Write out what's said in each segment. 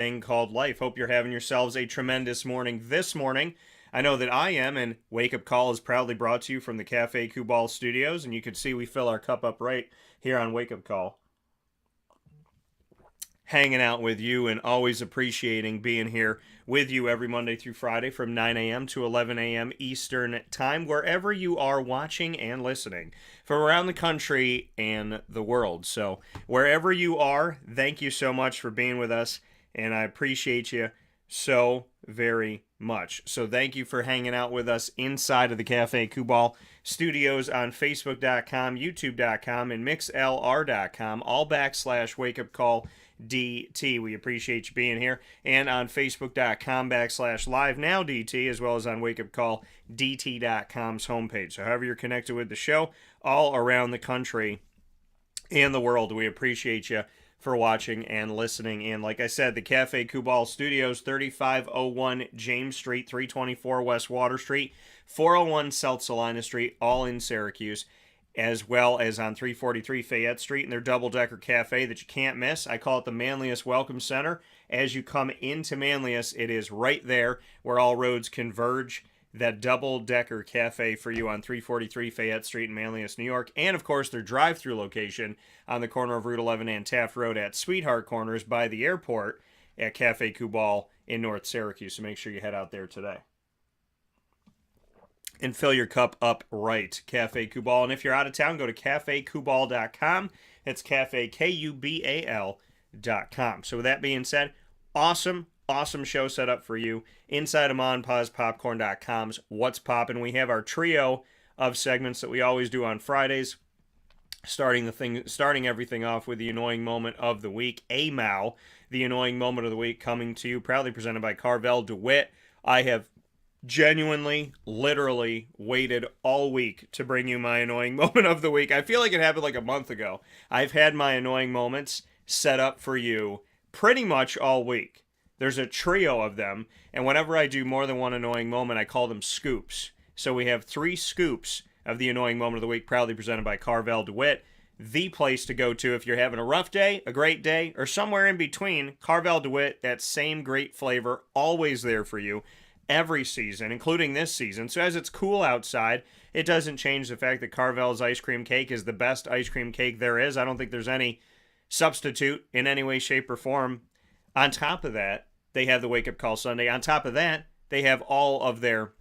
thing called life. Hope you're having yourselves a tremendous morning this morning. I know that I am, and Wake Up Call is proudly brought to you from the Cafe Kubal Studios, and you can see we fill our cup up right here on Wake Up Call. Hanging out with you and always appreciating being here with you every Monday through Friday from 9 a.m. to 11 a.m. Eastern Time, wherever you are watching and listening from around the country and the world. So wherever you are, thank you so much for being with us, and I appreciate you so very much. So thank you for hanging out with us inside of the Cafe Kubal Studios on Facebook.com, YouTube.com, and MixLR.com, all / Wake Up Call DT. We appreciate you being here, and on Facebook.com / Live Now DT, as well as on WakeUpCallDT.com's homepage. So however you're connected with the show, all around the country and the world, we appreciate you for watching and listening. And like I said, the Cafe Kubal Studios, 3501 James Street, 324 West Water Street, 401 South Salina Street, all in Syracuse, as well as on 343 Fayette Street in their double-decker cafe that you can't miss. I call it the Manlius Welcome Center. As you come into Manlius, it is right there where all roads converge. That double-decker cafe for you on 343 Fayette Street in Manlius, New York. And, of course, their drive-through location on the corner of Route 11 and Taft Road at Sweetheart Corners by the airport at Cafe Kubal in North Syracuse. So make sure you head out there today and fill your cup up right. Cafe Kubal. And if you're out of town, go to cafekubal.com. It's cafe, Kubal.com. So with that being said, awesome show set up for you inside of monpauspopcorn.com's What's Poppin'. We have our trio of segments that we always do on Fridays, starting everything off with the annoying moment of the week, AMOW, the annoying moment of the week, coming to you, proudly presented by Carvel DeWitt. I have genuinely, literally waited all week to bring you my annoying moment of the week. I feel like it happened like a month ago. I've had my annoying moments set up for you pretty much all week. There's a trio of them, and whenever I do more than one annoying moment, I call them scoops. So we have 3 scoops of the annoying moment of the week, proudly presented by Carvel DeWitt. The place to go to if you're having a rough day, a great day, or somewhere in between. Carvel DeWitt, that same great flavor, always there for you every season, including this season. So as it's cool outside, it doesn't change the fact that Carvel's ice cream cake is the best ice cream cake there is. I don't think there's any substitute in any way, shape, or form. On top of that, they have the Wake Up Call Sunday. On top of that, they have all of their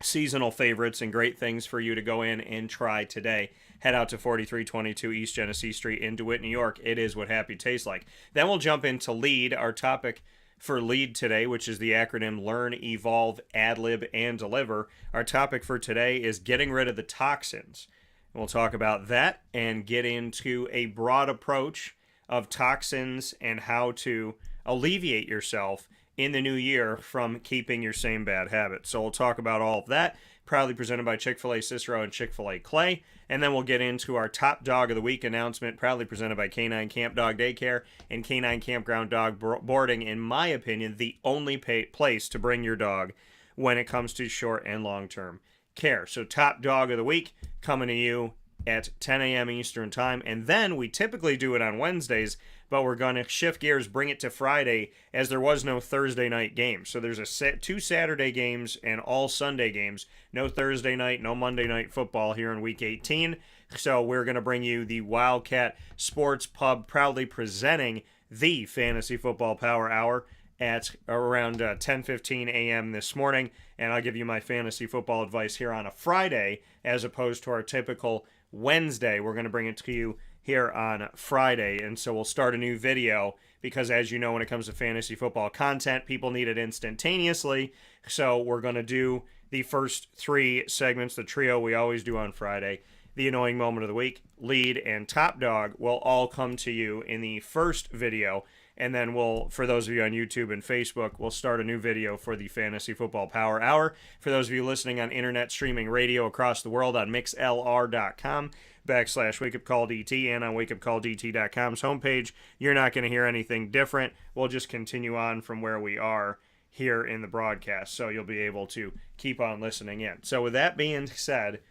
seasonal favorites and great things for you to go in and try today. Head out to 4322 East Genesee Street in DeWitt, New York. It is what happy tastes like. Then we'll jump into LEAD, our topic for LEAD today, which is the acronym Learn, Evolve, Ad-lib, and Deliver. Our topic for today is getting rid of the toxins. We'll talk about that and get into a broad approach of toxins and how to alleviate yourself in the new year from keeping your same bad habits. So we'll talk about all of that, proudly presented by Chick-fil-A Cicero and Chick-fil-A Clay. And then we'll get into our top dog of the week announcement, proudly presented by Canine Camp Dog Daycare and Canine Kampground Dog Boarding. In my opinion, the only place to bring your dog when it comes to short and long-term care. So top dog of the week coming to you at 10 a.m. Eastern Time. And then we typically do it on Wednesdays, but we're going to shift gears, bring it to Friday, as there was no Thursday night game. So there's 2 Saturday games and all Sunday games. No Thursday night, no Monday night football here in Week 18. So we're going to bring you the Wildcat Sports Pub, proudly presenting the Fantasy Football Power Hour at around 10:15 a.m. this morning. And I'll give you my fantasy football advice here on a Friday, as opposed to our typical Wednesday. We're going to bring it to you here on Friday, and so we'll start a new video because, as you know, when it comes to fantasy football content, people need it instantaneously. So we're going to do the first 3 segments, the trio we always do on Friday. The annoying moment of the week, LEAD, and top dog will all come to you in the first video, and then we'll, for those of you on YouTube and Facebook, we'll start a new video for the Fantasy Football Power Hour. For those of you listening on internet streaming radio across the world on mixlr.com / wakeupcalldt and on wakeupcalldt.com's homepage, you're not going to hear anything different. We'll just continue on from where we are here in the broadcast, so you'll be able to keep on listening in. So with that being said,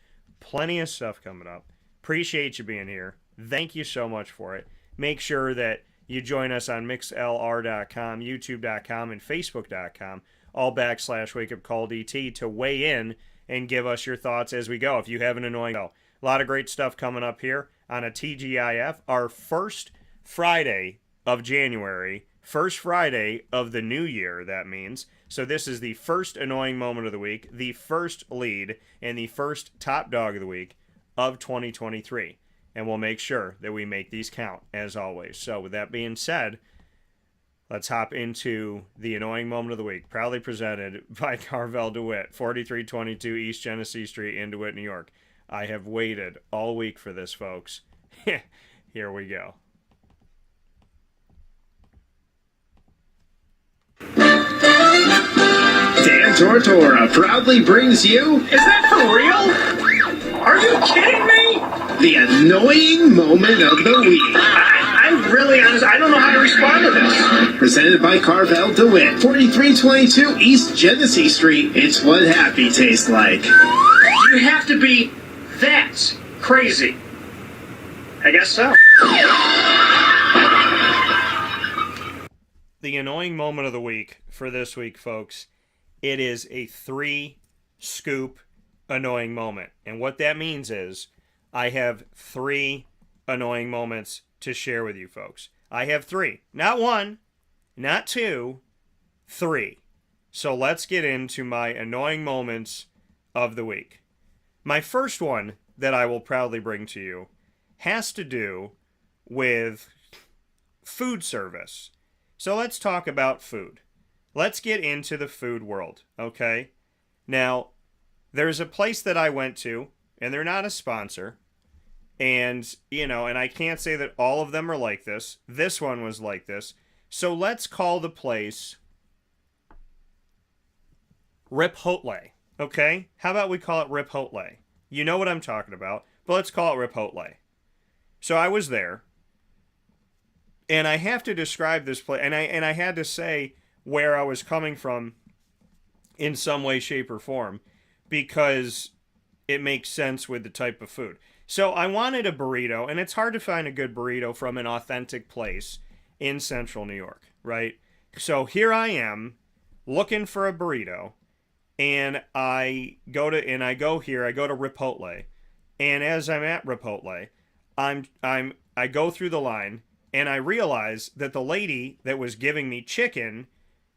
plenty of stuff coming up. Appreciate you being here. Thank you so much for it. Make sure that you join us on mixlr.com, youtube.com, and facebook.com, all /wakeupcalldt to weigh in and give us your thoughts as we go. If you have an annoying... A lot of great stuff coming up here on a TGIF. Our first Friday of January, first Friday of the new year, that means. So this is the first annoying moment of the week, the first lead, and the first top dog of the week of 2023. And we'll make sure that we make these count, as always. So with that being said, let's hop into the annoying moment of the week, proudly presented by Carvel DeWitt, 4322 East Genesee Street in DeWitt, New York. I have waited all week for this, folks. Here we go. Dan Tortora proudly brings you... Is that for real? Are you kidding me? The annoying moment of the week. I'm really honest. I don't know how to respond to this. Presented by Carvel DeWitt, 4322 East Genesee Street. It's what happy tastes like. You have to be that crazy. I guess so. The annoying moment of the week for this week, folks, it is a 3-scoop annoying moment. And what that means is I have 3 annoying moments to share with you folks. I have 3. Not 1, not 2, 3. So let's get into my annoying moments of the week. My first one that I will proudly bring to you has to do with food service. So let's talk about food. Let's get into the food world, okay? Now, there's a place that I went to, and they're not a sponsor. And, and I can't say that all of them are like this. This one was like this. So let's call the place Ripotle, okay? How about we call it Ripotle? You know what I'm talking about, but let's call it Ripotle. So I was there, and I have to describe this place, and I had to say where I was coming from in some way, shape, or form, because it makes sense with the type of food. So I wanted a burrito, and it's hard to find a good burrito from an authentic place in central New York, right? So here I am looking for a burrito, and I go to Ripotle, and as I'm at Ripotle, I go through the line, and I realize that the lady that was giving me chicken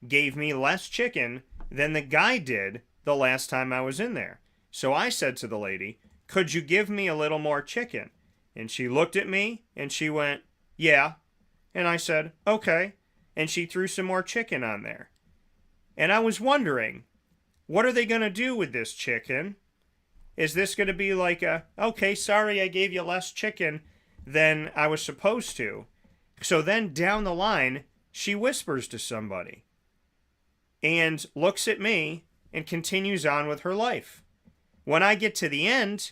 gave me less chicken than the guy did the last time I was in there. So I said to the lady, "Could you give me a little more chicken?" And she looked at me and she went, "Yeah." And I said, "Okay." And she threw some more chicken on there. And I was wondering, what are they going to do with this chicken? Is this going to be like okay, sorry I gave you less chicken than I was supposed to? So then down the line, she whispers to somebody and looks at me and continues on with her life. When I get to the end,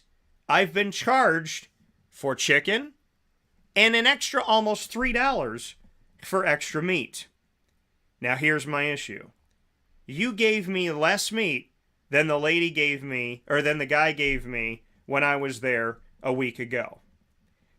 I've been charged for chicken and an extra almost $3 for extra meat. Now here's my issue. You gave me less meat than the lady gave me, or than the guy gave me when I was there a week ago.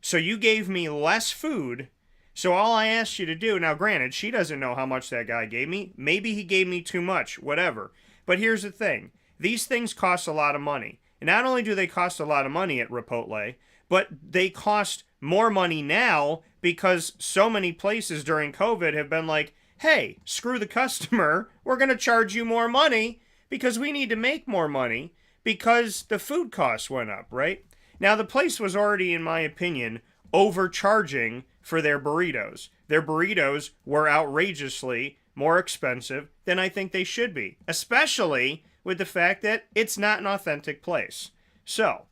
So you gave me less food. So all I asked you to do, now granted, she doesn't know how much that guy gave me. Maybe he gave me too much, whatever. But here's the thing. These things cost a lot of money. And not only do they cost a lot of money at Ripotle, but they cost more money now because so many places during COVID have been like, hey, screw the customer. We're going to charge you more money because we need to make more money because the food costs went up, right? Now, the place was already, in my opinion, overcharging for their burritos. Their burritos were outrageously more expensive than I think they should be, especially with the fact that it's not an authentic place. So,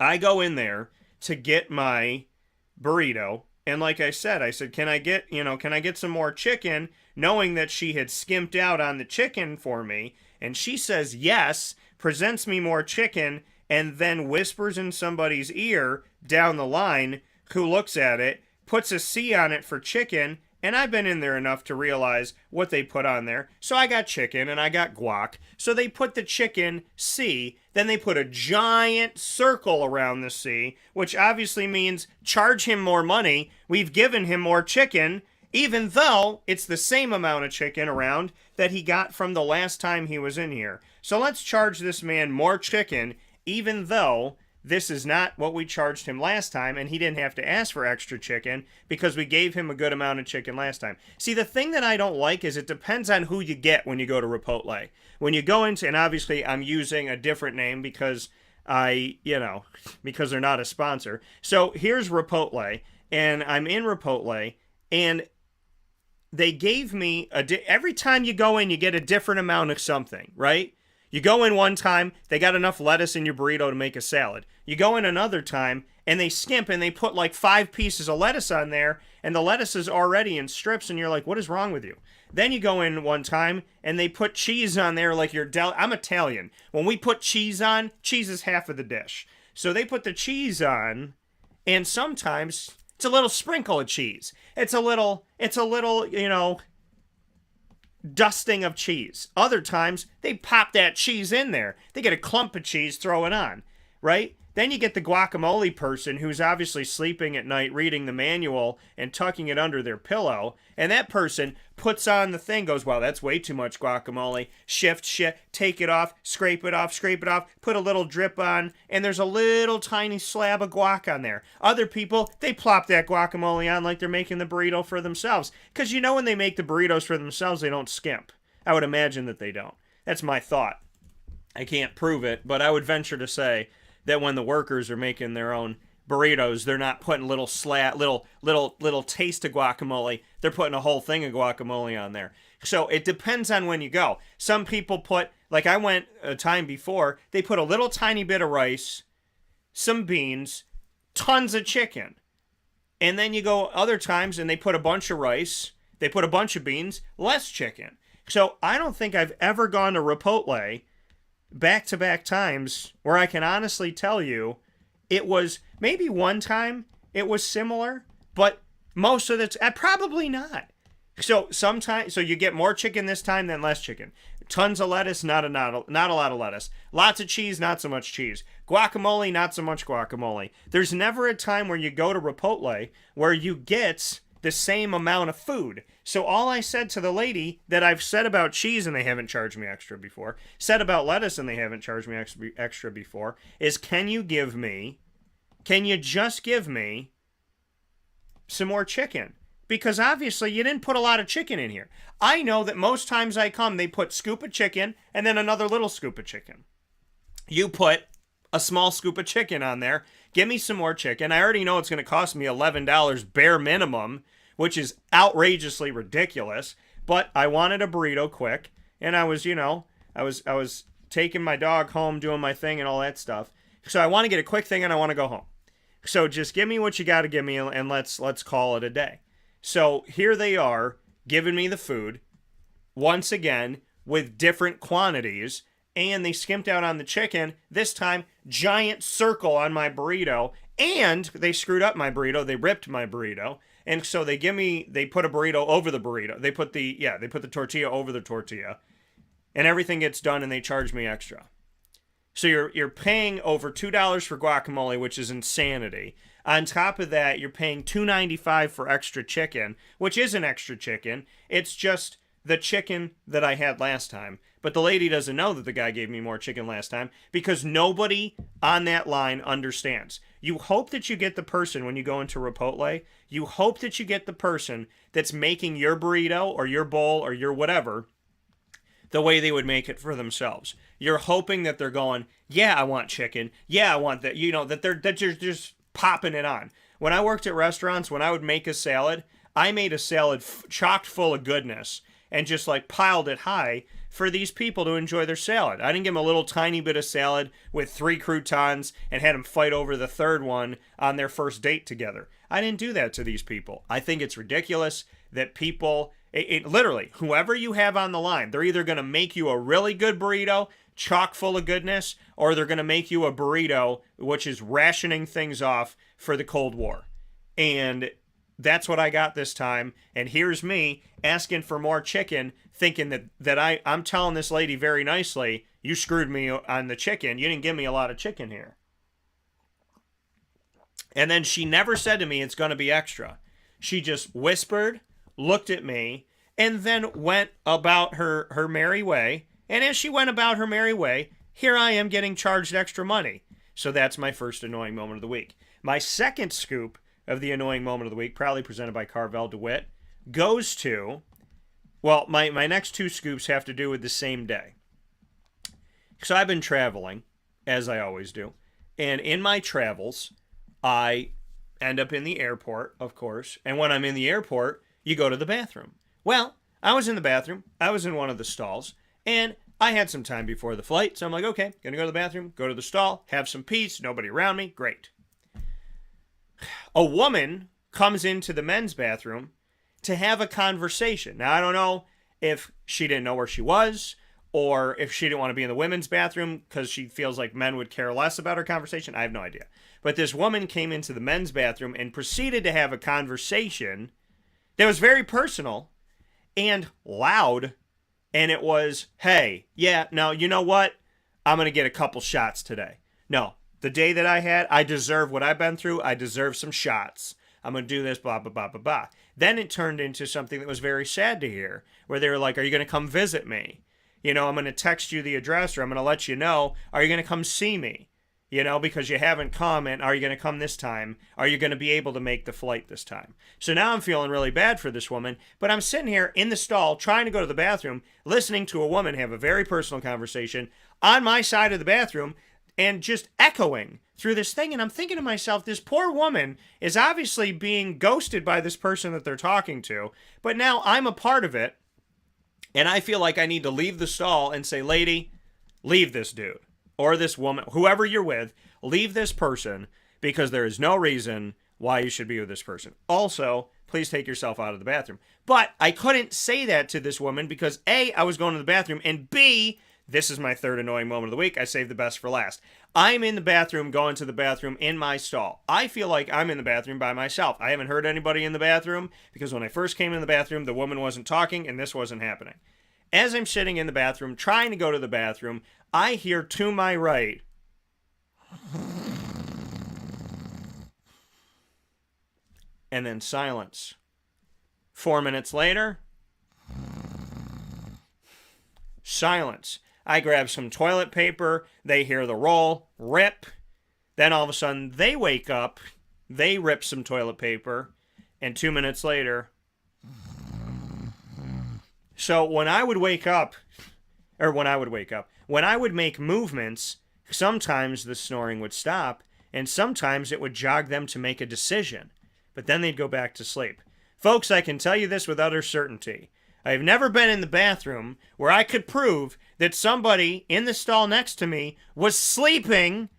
I go in there to get my burrito, and like I said, can I get some more chicken, knowing that she had skimped out on the chicken for me, and she says yes, presents me more chicken, and then whispers in somebody's ear down the line who looks at it, puts a C on it for chicken, And I've been in there enough to realize what they put on there. So I got chicken and I got guac. So they put the chicken C, then they put a giant circle around the C, which obviously means charge him more money. We've given him more chicken, even though it's the same amount of chicken around that he got from the last time he was in here. So let's charge this man more chicken, even though this is not what we charged him last time, and he didn't have to ask for extra chicken because we gave him a good amount of chicken last time. See, the thing that I don't like is it depends on who you get when you go to Chipotle. When you go into, and obviously I'm using a different name because because they're not a sponsor. So here's Chipotle, and I'm in Chipotle, and they gave me, every time you go in, you get a different amount of something, right? You go in one time, they got enough lettuce in your burrito to make a salad. You go in another time, and they skimp, and they put like 5 pieces of lettuce on there, and the lettuce is already in strips, and you're like, what is wrong with you? Then you go in one time, and they put cheese on there like you're I'm Italian. When we put cheese on, cheese is half of the dish. So they put the cheese on, and sometimes it's a little sprinkle of cheese. It's a little, dusting of cheese. Other times, they pop that cheese in there. They get a clump of cheese, throw it on, right? Then you get the guacamole person who's obviously sleeping at night reading the manual and tucking it under their pillow. And that person puts on the thing, goes, wow, that's way too much guacamole. Shift, take it off, scrape it off, put a little drip on, and there's a little tiny slab of guac on there. Other people, they plop that guacamole on like they're making the burrito for themselves. Because when they make the burritos for themselves, they don't skimp. I would imagine that they don't. That's my thought. I can't prove it, but I would venture to say that when the workers are making their own burritos, they're not putting little taste of guacamole. They're putting a whole thing of guacamole on there. So it depends on when you go. Some people put, like I went a time before, they put a little tiny bit of rice, some beans, tons of chicken. And then you go other times and they put a bunch of rice, they put a bunch of beans, less chicken. So I don't think I've ever gone to Chipotle back-to-back times where I can honestly tell you it was maybe one time it was similar, but most of the probably not. So you get more chicken this time than less chicken. Tons of lettuce, not a lot of lettuce. Lots of cheese, not so much cheese. Guacamole, not so much guacamole. There's never a time where you go to Chipotle where you get the same amount of food. So all I said to the lady that I've said about cheese and they haven't charged me extra before, said about lettuce and they haven't charged me extra before, is can you just give me some more chicken? Because obviously you didn't put a lot of chicken in here. I know that most times I come, they put scoop of chicken and then another little scoop of chicken. You put a small scoop of chicken on there. Give me some more chicken. I already know it's going to cost me $11 bare minimum, which is outrageously ridiculous. But I wanted a burrito quick, and I was taking my dog home, doing my thing and all that stuff. So I want to get a quick thing and I want to go home. So just give me what you got to give me and let's call it a day. So here they are giving me the food once again with different quantities, and they skimped out on the chicken. This time, giant circle on my burrito, and they screwed up my burrito. They ripped my burrito. And so they put a burrito over the burrito. They put the tortilla over the tortilla. And everything gets done and they charge me extra. So you're paying over $2 for guacamole, which is insanity. On top of that, you're paying $2.95 for extra chicken, which isn't extra chicken. It's just the chicken that I had last time. But the lady doesn't know that the guy gave me more chicken last time because nobody on that line understands. You hope that you get the person when you go into Chipotle, you hope that you get the person that's making your burrito or your bowl or your whatever the way they would make it for themselves. You're hoping that they're going, yeah, I want chicken. Yeah, I want that. That you're just popping it on. When I worked at restaurants, when I would make a salad, I made a salad chocked full of goodness and just like piled it high for these people to enjoy their salad. I didn't give them a little tiny bit of salad with 3 croutons and had them fight over the third one on their first date together. I didn't do that to these people. I think it's ridiculous that people, literally, whoever you have on the line, they're either going to make you a really good burrito, chock full of goodness, or they're going to make you a burrito, which is rationing things off for the Cold War. And that's what I got this time. And here's me asking for more chicken, thinking that I'm telling this lady very nicely, you screwed me on the chicken. You didn't give me a lot of chicken here. And then she never said to me, it's going to be extra. She just whispered, looked at me, and then went about her merry way. And as she went about her merry way, here I am getting charged extra money. So that's my first annoying moment of the week. My second scoop of the annoying moment of the week, proudly presented by Carvel DeWitt, goes to, well, my next two scoops have to do with the same day. So I've been traveling, as I always do. And in my travels, I end up in the airport, of course. And when I'm in the airport, you go to the bathroom. Well, I was in the bathroom. I was in one of the stalls. And I had some time before the flight. So I'm like, okay, gonna go to the bathroom, go to the stall, have some peace, nobody around me. Great. A woman comes into the men's bathroom to have a conversation. Now, I don't know if she didn't know where she was or if she didn't want to be in the women's bathroom because she feels like men would care less about her conversation. I have no idea. But this woman came into the men's bathroom and proceeded to have a conversation that was very personal and loud. And it was, hey, yeah, no, you know what? I'm going to get a couple shots today. No, the day that I deserve what I've been through. I deserve some shots. I'm going to do this, blah, blah, blah, blah, blah. Then it turned into something that was very sad to hear, where they were like, are you going to come visit me? You know, I'm going to text you the address, or I'm going to let you know, are you going to come see me? You know, because you haven't come, and are you going to come this time? Are you going to be able to make the flight this time? So now I'm feeling really bad for this woman, but I'm sitting here in the stall trying to go to the bathroom, listening to a woman have a very personal conversation on my side of the bathroom and just echoing through this thing. And I'm thinking to myself, this poor woman is obviously being ghosted by this person that they're talking to, but now I'm a part of it, and I feel like I need to leave the stall and say, lady, leave this dude. Or this woman, whoever you're with, leave this person because there is no reason why you should be with this person. Also, please take yourself out of the bathroom. But I couldn't say that to this woman because A, I was going to the bathroom, and B, this is my third annoying moment of the week. I saved the best for last. I'm in the bathroom, going to the bathroom in my stall. I feel like I'm in the bathroom by myself. I haven't heard anybody in the bathroom because when I first came in the bathroom, the woman wasn't talking and this wasn't happening. As I'm sitting in the bathroom, trying to go to the bathroom, I hear to my right, and then silence. 4 minutes later, silence. I grab some toilet paper, they hear the roll, rip. Then all of a sudden, they wake up, they rip some toilet paper, and 2 minutes later. So when I would make movements, sometimes the snoring would stop, and sometimes it would jog them to make a decision. But then they'd go back to sleep. Folks, I can tell you this with utter certainty. I've never been in the bathroom where I could prove that somebody in the stall next to me was sleeping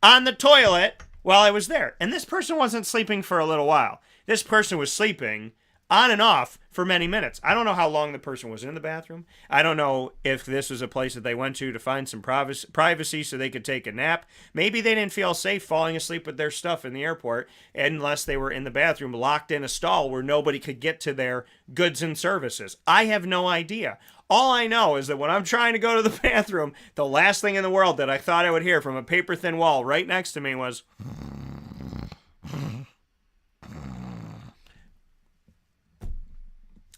on the toilet while I was there. And this person wasn't sleeping for a little while. This person was sleeping on and off for many minutes. I don't know how long the person was in the bathroom. I don't know if this was a place that they went to find some privacy so they could take a nap. Maybe they didn't feel safe falling asleep with their stuff in the airport unless they were in the bathroom locked in a stall where nobody could get to their goods and services. I have no idea. All I know is that when I'm trying to go to the bathroom, the last thing in the world that I thought I would hear from a paper-thin wall right next to me was...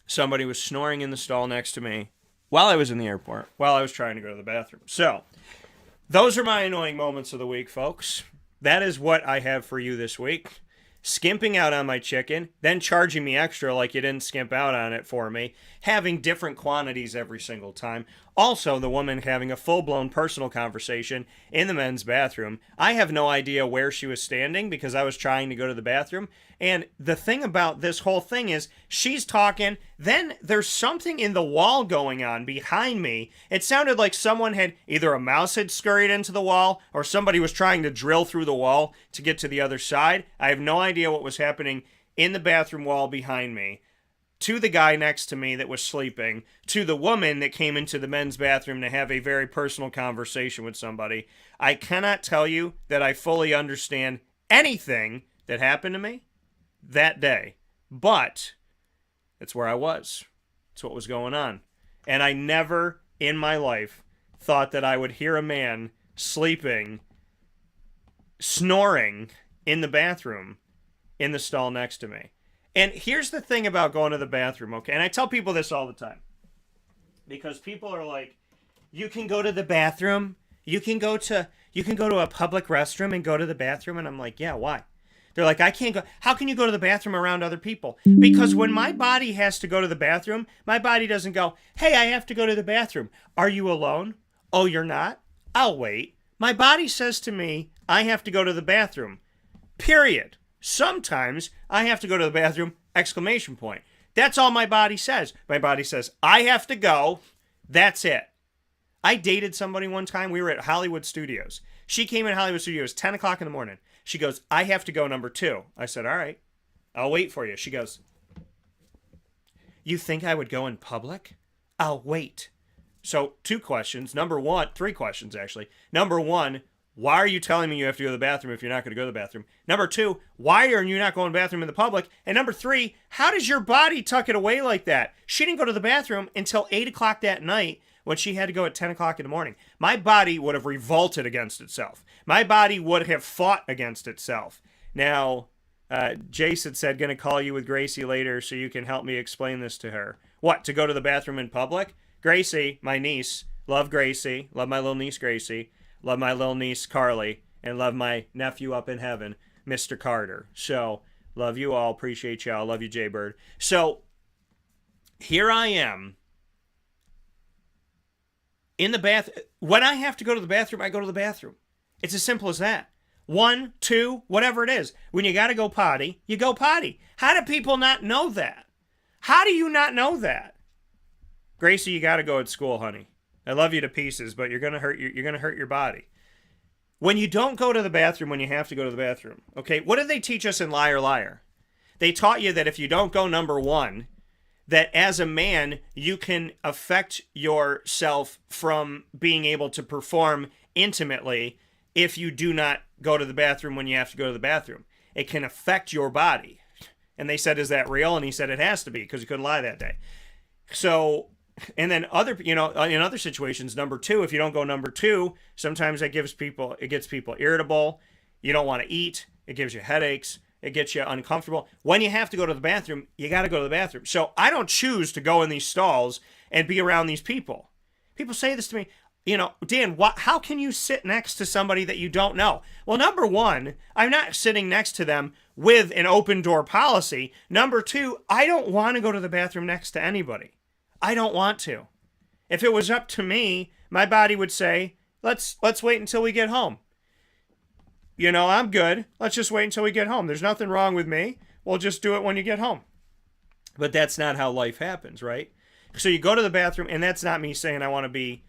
Somebody was snoring in the stall next to me while I was in the airport, while I was trying to go to the bathroom. So, those are my annoying moments of the week, folks. That is what I have for you this week. Skimping out on my chicken, then charging me extra like you didn't skimp out on it for me, having different quantities every single time. Also, the woman having a full-blown personal conversation in the men's bathroom. I have no idea where she was standing because I was trying to go to the bathroom. And the thing about this whole thing is she's talking, then there's something in the wall going on behind me. It sounded like someone had, either a mouse had scurried into the wall or somebody was trying to drill through the wall to get to the other side. I have no idea what was happening in the bathroom wall behind me. To the guy next to me that was sleeping, to the woman that came into the men's bathroom to have a very personal conversation with somebody. I cannot tell you that I fully understand anything that happened to me that day, But it's where I was. It's what was going on. And I never in my life thought that I would hear a man sleeping, snoring in the bathroom in the stall next to me. And here's the thing about going to the bathroom, okay? And I tell people this all the time. Because people are like, you can go to the bathroom. You can go to a public restroom and go to the bathroom. And I'm like, yeah, why? They're like, I can't go. How can you go to the bathroom around other people? Because when my body has to go to the bathroom, my body doesn't go, hey, I have to go to the bathroom. Are you alone? Oh, you're not? I'll wait. My body says to me, I have to go to the bathroom. Period. Sometimes I have to go to the bathroom, exclamation point. That's all my body says. My body says, I have to go. That's it. I dated somebody one time. We were at Hollywood Studios. She came in Hollywood Studios 10 o'clock in the morning. She goes, I have to go number 2. I said, all right, I'll wait for you. She goes, you think I would go in public? I'll wait. So 2 questions. Number 1, 3 questions actually. Number 1, why are you telling me you have to go to the bathroom if you're not going to go to the bathroom? Number 2, why are you not going to the bathroom in the public? And number 3, how does your body tuck it away like that? She didn't go to the bathroom until 8 o'clock that night when she had to go at 10 o'clock in the morning. My body would have revolted against itself. My body would have fought against itself. Now, Jason said, going to call you with Gracie later so you can help me explain this to her. What, to go to the bathroom in public? Gracie, my niece, love Gracie, love my little niece Gracie, love my little niece Carly, and love my nephew up in heaven, Mr. Carter. So, love you all, appreciate y'all, love you, Jaybird. So, here I am, in the bath. When I have to go to the bathroom, I go to the bathroom. It's as simple as that. 1, 2, whatever it is. When you got to go potty, you go potty. How do people not know that? How do you not know that? Gracie, you got to go at school, honey. I love you to pieces, but you're gonna hurt your body. When you don't go to the bathroom when you have to go to the bathroom, okay? What did they teach us in Liar Liar? They taught you that if you don't go number 1, that as a man, you can affect yourself from being able to perform intimately if you do not go to the bathroom when you have to go to the bathroom. It can affect your body. And they said, is that real? And he said, it has to be, because he couldn't lie that day. So, and then in other situations, number 2, if you don't go number 2, sometimes it gets people irritable. You don't want to eat. It gives you headaches. It gets you uncomfortable. When you have to go to the bathroom, you got to go to the bathroom. So I don't choose to go in these stalls and be around these people. People say this to me, Dan, how can you sit next to somebody that you don't know? Well, number 1, I'm not sitting next to them with an open door policy. Number 2, I don't want to go to the bathroom next to anybody. I don't want to. If it was up to me, my body would say, let's wait until we get home. I'm good. Let's just wait until we get home. There's nothing wrong with me. We'll just do it when you get home. But that's not how life happens, right? So you go to the bathroom, and that's not me saying I want to be,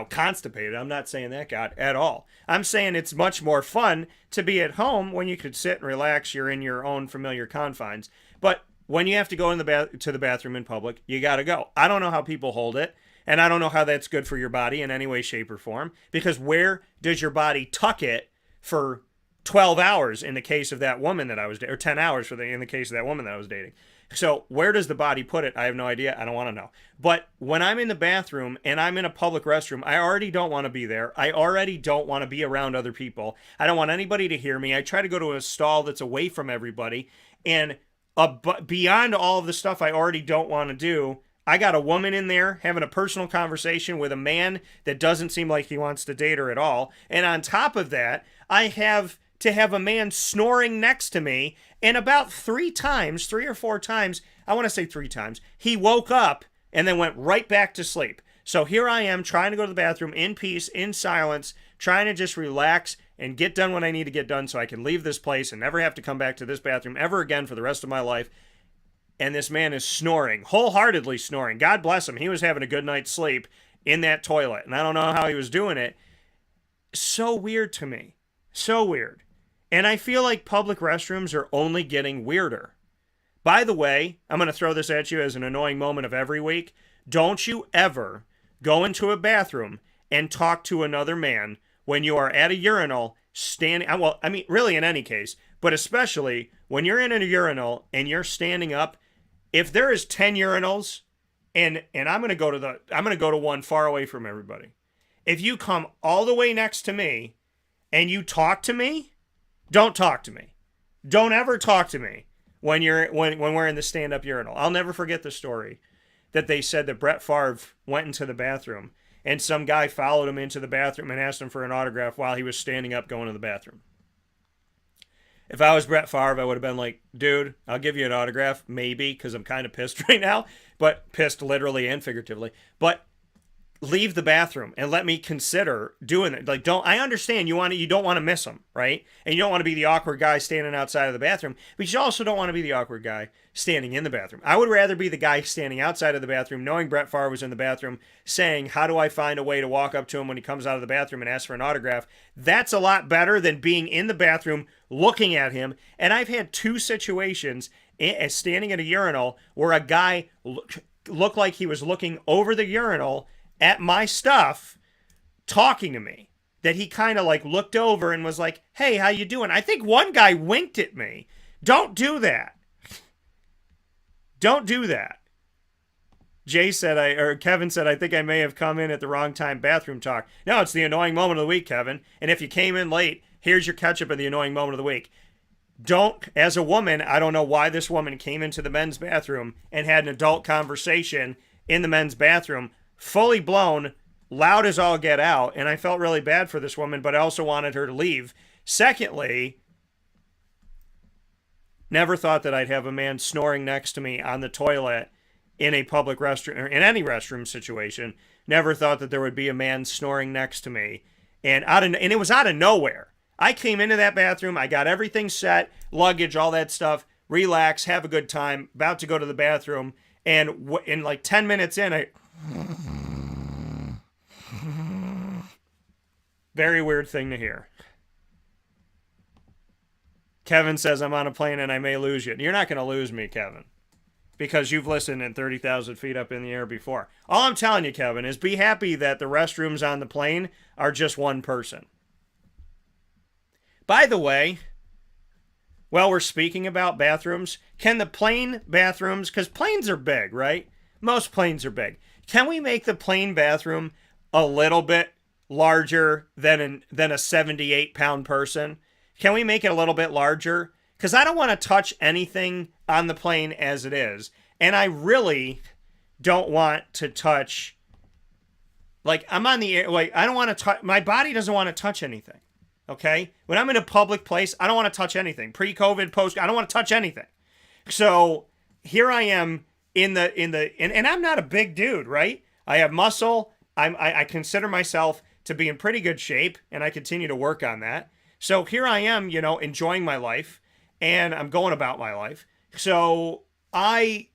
constipated. I'm not saying that, God, at all. I'm saying it's much more fun to be at home when you could sit and relax. You're in your own familiar confines. But when you have to go to the bathroom in public, you got to go. I don't know how people hold it, and I don't know how that's good for your body in any way, shape, or form, because where does your body tuck it for 12 hours in the case of that woman that I was dating, or 10 hours in the case of that woman that I was dating? So where does the body put it? I have no idea. I don't want to know. But when I'm in the bathroom and I'm in a public restroom, I already don't want to be there. I already don't want to be around other people. I don't want anybody to hear me. I try to go to a stall that's away from everybody. And beyond all of the stuff I already don't want to do, I got a woman in there having a personal conversation with a man that doesn't seem like he wants to date her at all. And on top of that, I have to have a man snoring next to me. And about 3 or 4 times, I want to say 3 times, he woke up and then went right back to sleep. So here I am trying to go to the bathroom in peace, in silence, trying to just relax and get done what I need to get done so I can leave this place and never have to come back to this bathroom ever again for the rest of my life. And this man is snoring, wholeheartedly snoring. God bless him. He was having a good night's sleep in that toilet. And I don't know how he was doing it. So weird to me. So weird. And I feel like public restrooms are only getting weirder. By the way, I'm going to throw this at you as an annoying moment of every week. Don't you ever go into a bathroom and talk to another man when you are at a urinal standing, well, I mean, really in any case, but especially when you're in a urinal and you're standing up, if there is 10 urinals and I'm going to go to one far away from everybody. If you come all the way next to me and you talk to me, don't talk to me. Don't ever talk to me when we're in the stand-up urinal. I'll never forget the story that they said that Brett Favre went into the bathroom and some guy followed him into the bathroom and asked him for an autograph while he was standing up going to the bathroom. If I was Brett Favre, I would have been like, dude, I'll give you an autograph, maybe, because I'm kind of pissed right now, but pissed literally and figuratively. But leave the bathroom and let me consider doing it. Like, I understand you don't want to miss them, right? And you don't want to be the awkward guy standing outside of the bathroom, but you also don't want to be the awkward guy standing in the bathroom. I would rather be the guy standing outside of the bathroom, knowing Brett Favre was in the bathroom, saying, how do I find a way to walk up to him when he comes out of the bathroom and ask for an autograph? That's a lot better than being in the bathroom looking at him. And I've had 2 situations standing at a urinal where a guy looked like he was looking over the urinal at my stuff, talking to me, that he kind of like looked over and was like, hey, how you doing? I think one guy winked at me. Don't do that. Don't do that. Kevin said, I think I may have come in at the wrong time, bathroom talk. No, it's the annoying moment of the week, Kevin. And if you came in late, here's your catch up of the annoying moment of the week. As a woman, I don't know why this woman came into the men's bathroom and had an adult conversation in the men's bathroom, fully blown, loud as all get out, and I felt really bad for this woman, but I also wanted her to leave. Secondly, never thought that I'd have a man snoring next to me on the toilet in a public restroom, or in any restroom situation. Never thought that there would be a man snoring next to me, and it was out of nowhere. I came into that bathroom, I got everything set, luggage, all that stuff, relax, have a good time, about to go to the bathroom, and in like 10 minutes in, very weird thing to hear. Kevin says, I'm on a plane and I may lose you. You're not going to lose me, Kevin, because you've listened in 30,000 feet up in the air before. All I'm telling you, Kevin, is be happy that the restrooms on the plane are just one person. By the way, while we're speaking about bathrooms, can the plane bathrooms, because planes are big, right? Most planes are big. Can we make the plane bathroom a little bit larger than a 78-pound person? Can we make it a little bit larger? Because I don't want to touch anything on the plane as it is. And I really don't want to touch, like, I'm on the air, like, I don't want to touch, my body doesn't want to touch anything. Okay? When I'm in a public place, I don't want to touch anything. Pre-COVID, post, I don't want to touch anything. So here I am and I'm not a big dude, right? I have muscle. I consider myself to be in pretty good shape, and I continue to work on that. So here I am, enjoying my life, and I'm going about my life. So I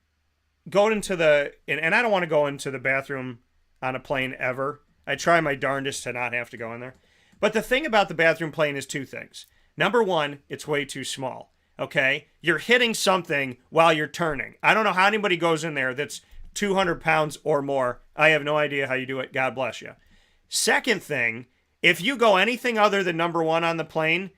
go into and I don't want to go into the bathroom on a plane ever. I try my darndest to not have to go in there. But the thing about the bathroom plane is 2 things. Number 1, it's way too small. Okay? You're hitting something while you're turning. I don't know how anybody goes in there that's 200 pounds or more. I have no idea how you do it. God bless you. Second thing, if you go anything other than number 1 on the plane,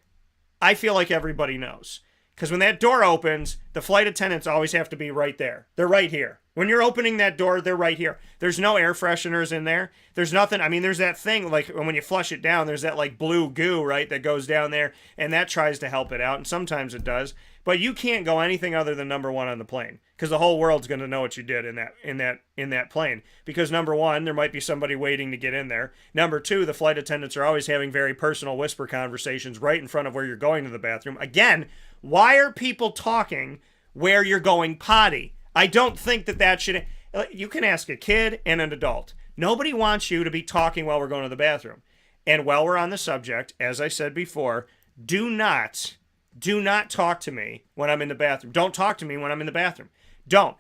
I feel like everybody knows. Because when that door opens, the flight attendants always have to be right there. They're right here. When you're opening that door, they're right here. There's no air fresheners in there. There's nothing. I mean, there's that thing, like when you flush it down, there's that like blue goo, right, that goes down there, and that tries to help it out, and sometimes it does. But you can't go anything other than number 1 on the plane, because the whole world's going to know what you did in that plane. Because number 1, there might be somebody waiting to get in there. Number 2, the flight attendants are always having very personal whisper conversations right in front of where you're going to the bathroom. Again, why are people talking where you're going potty? I don't think that should. You can ask a kid and an adult. Nobody wants you to be talking while we're going to the bathroom. And while we're on the subject, as I said before, do not talk to me when I'm in the bathroom. Don't talk to me when I'm in the bathroom. Don't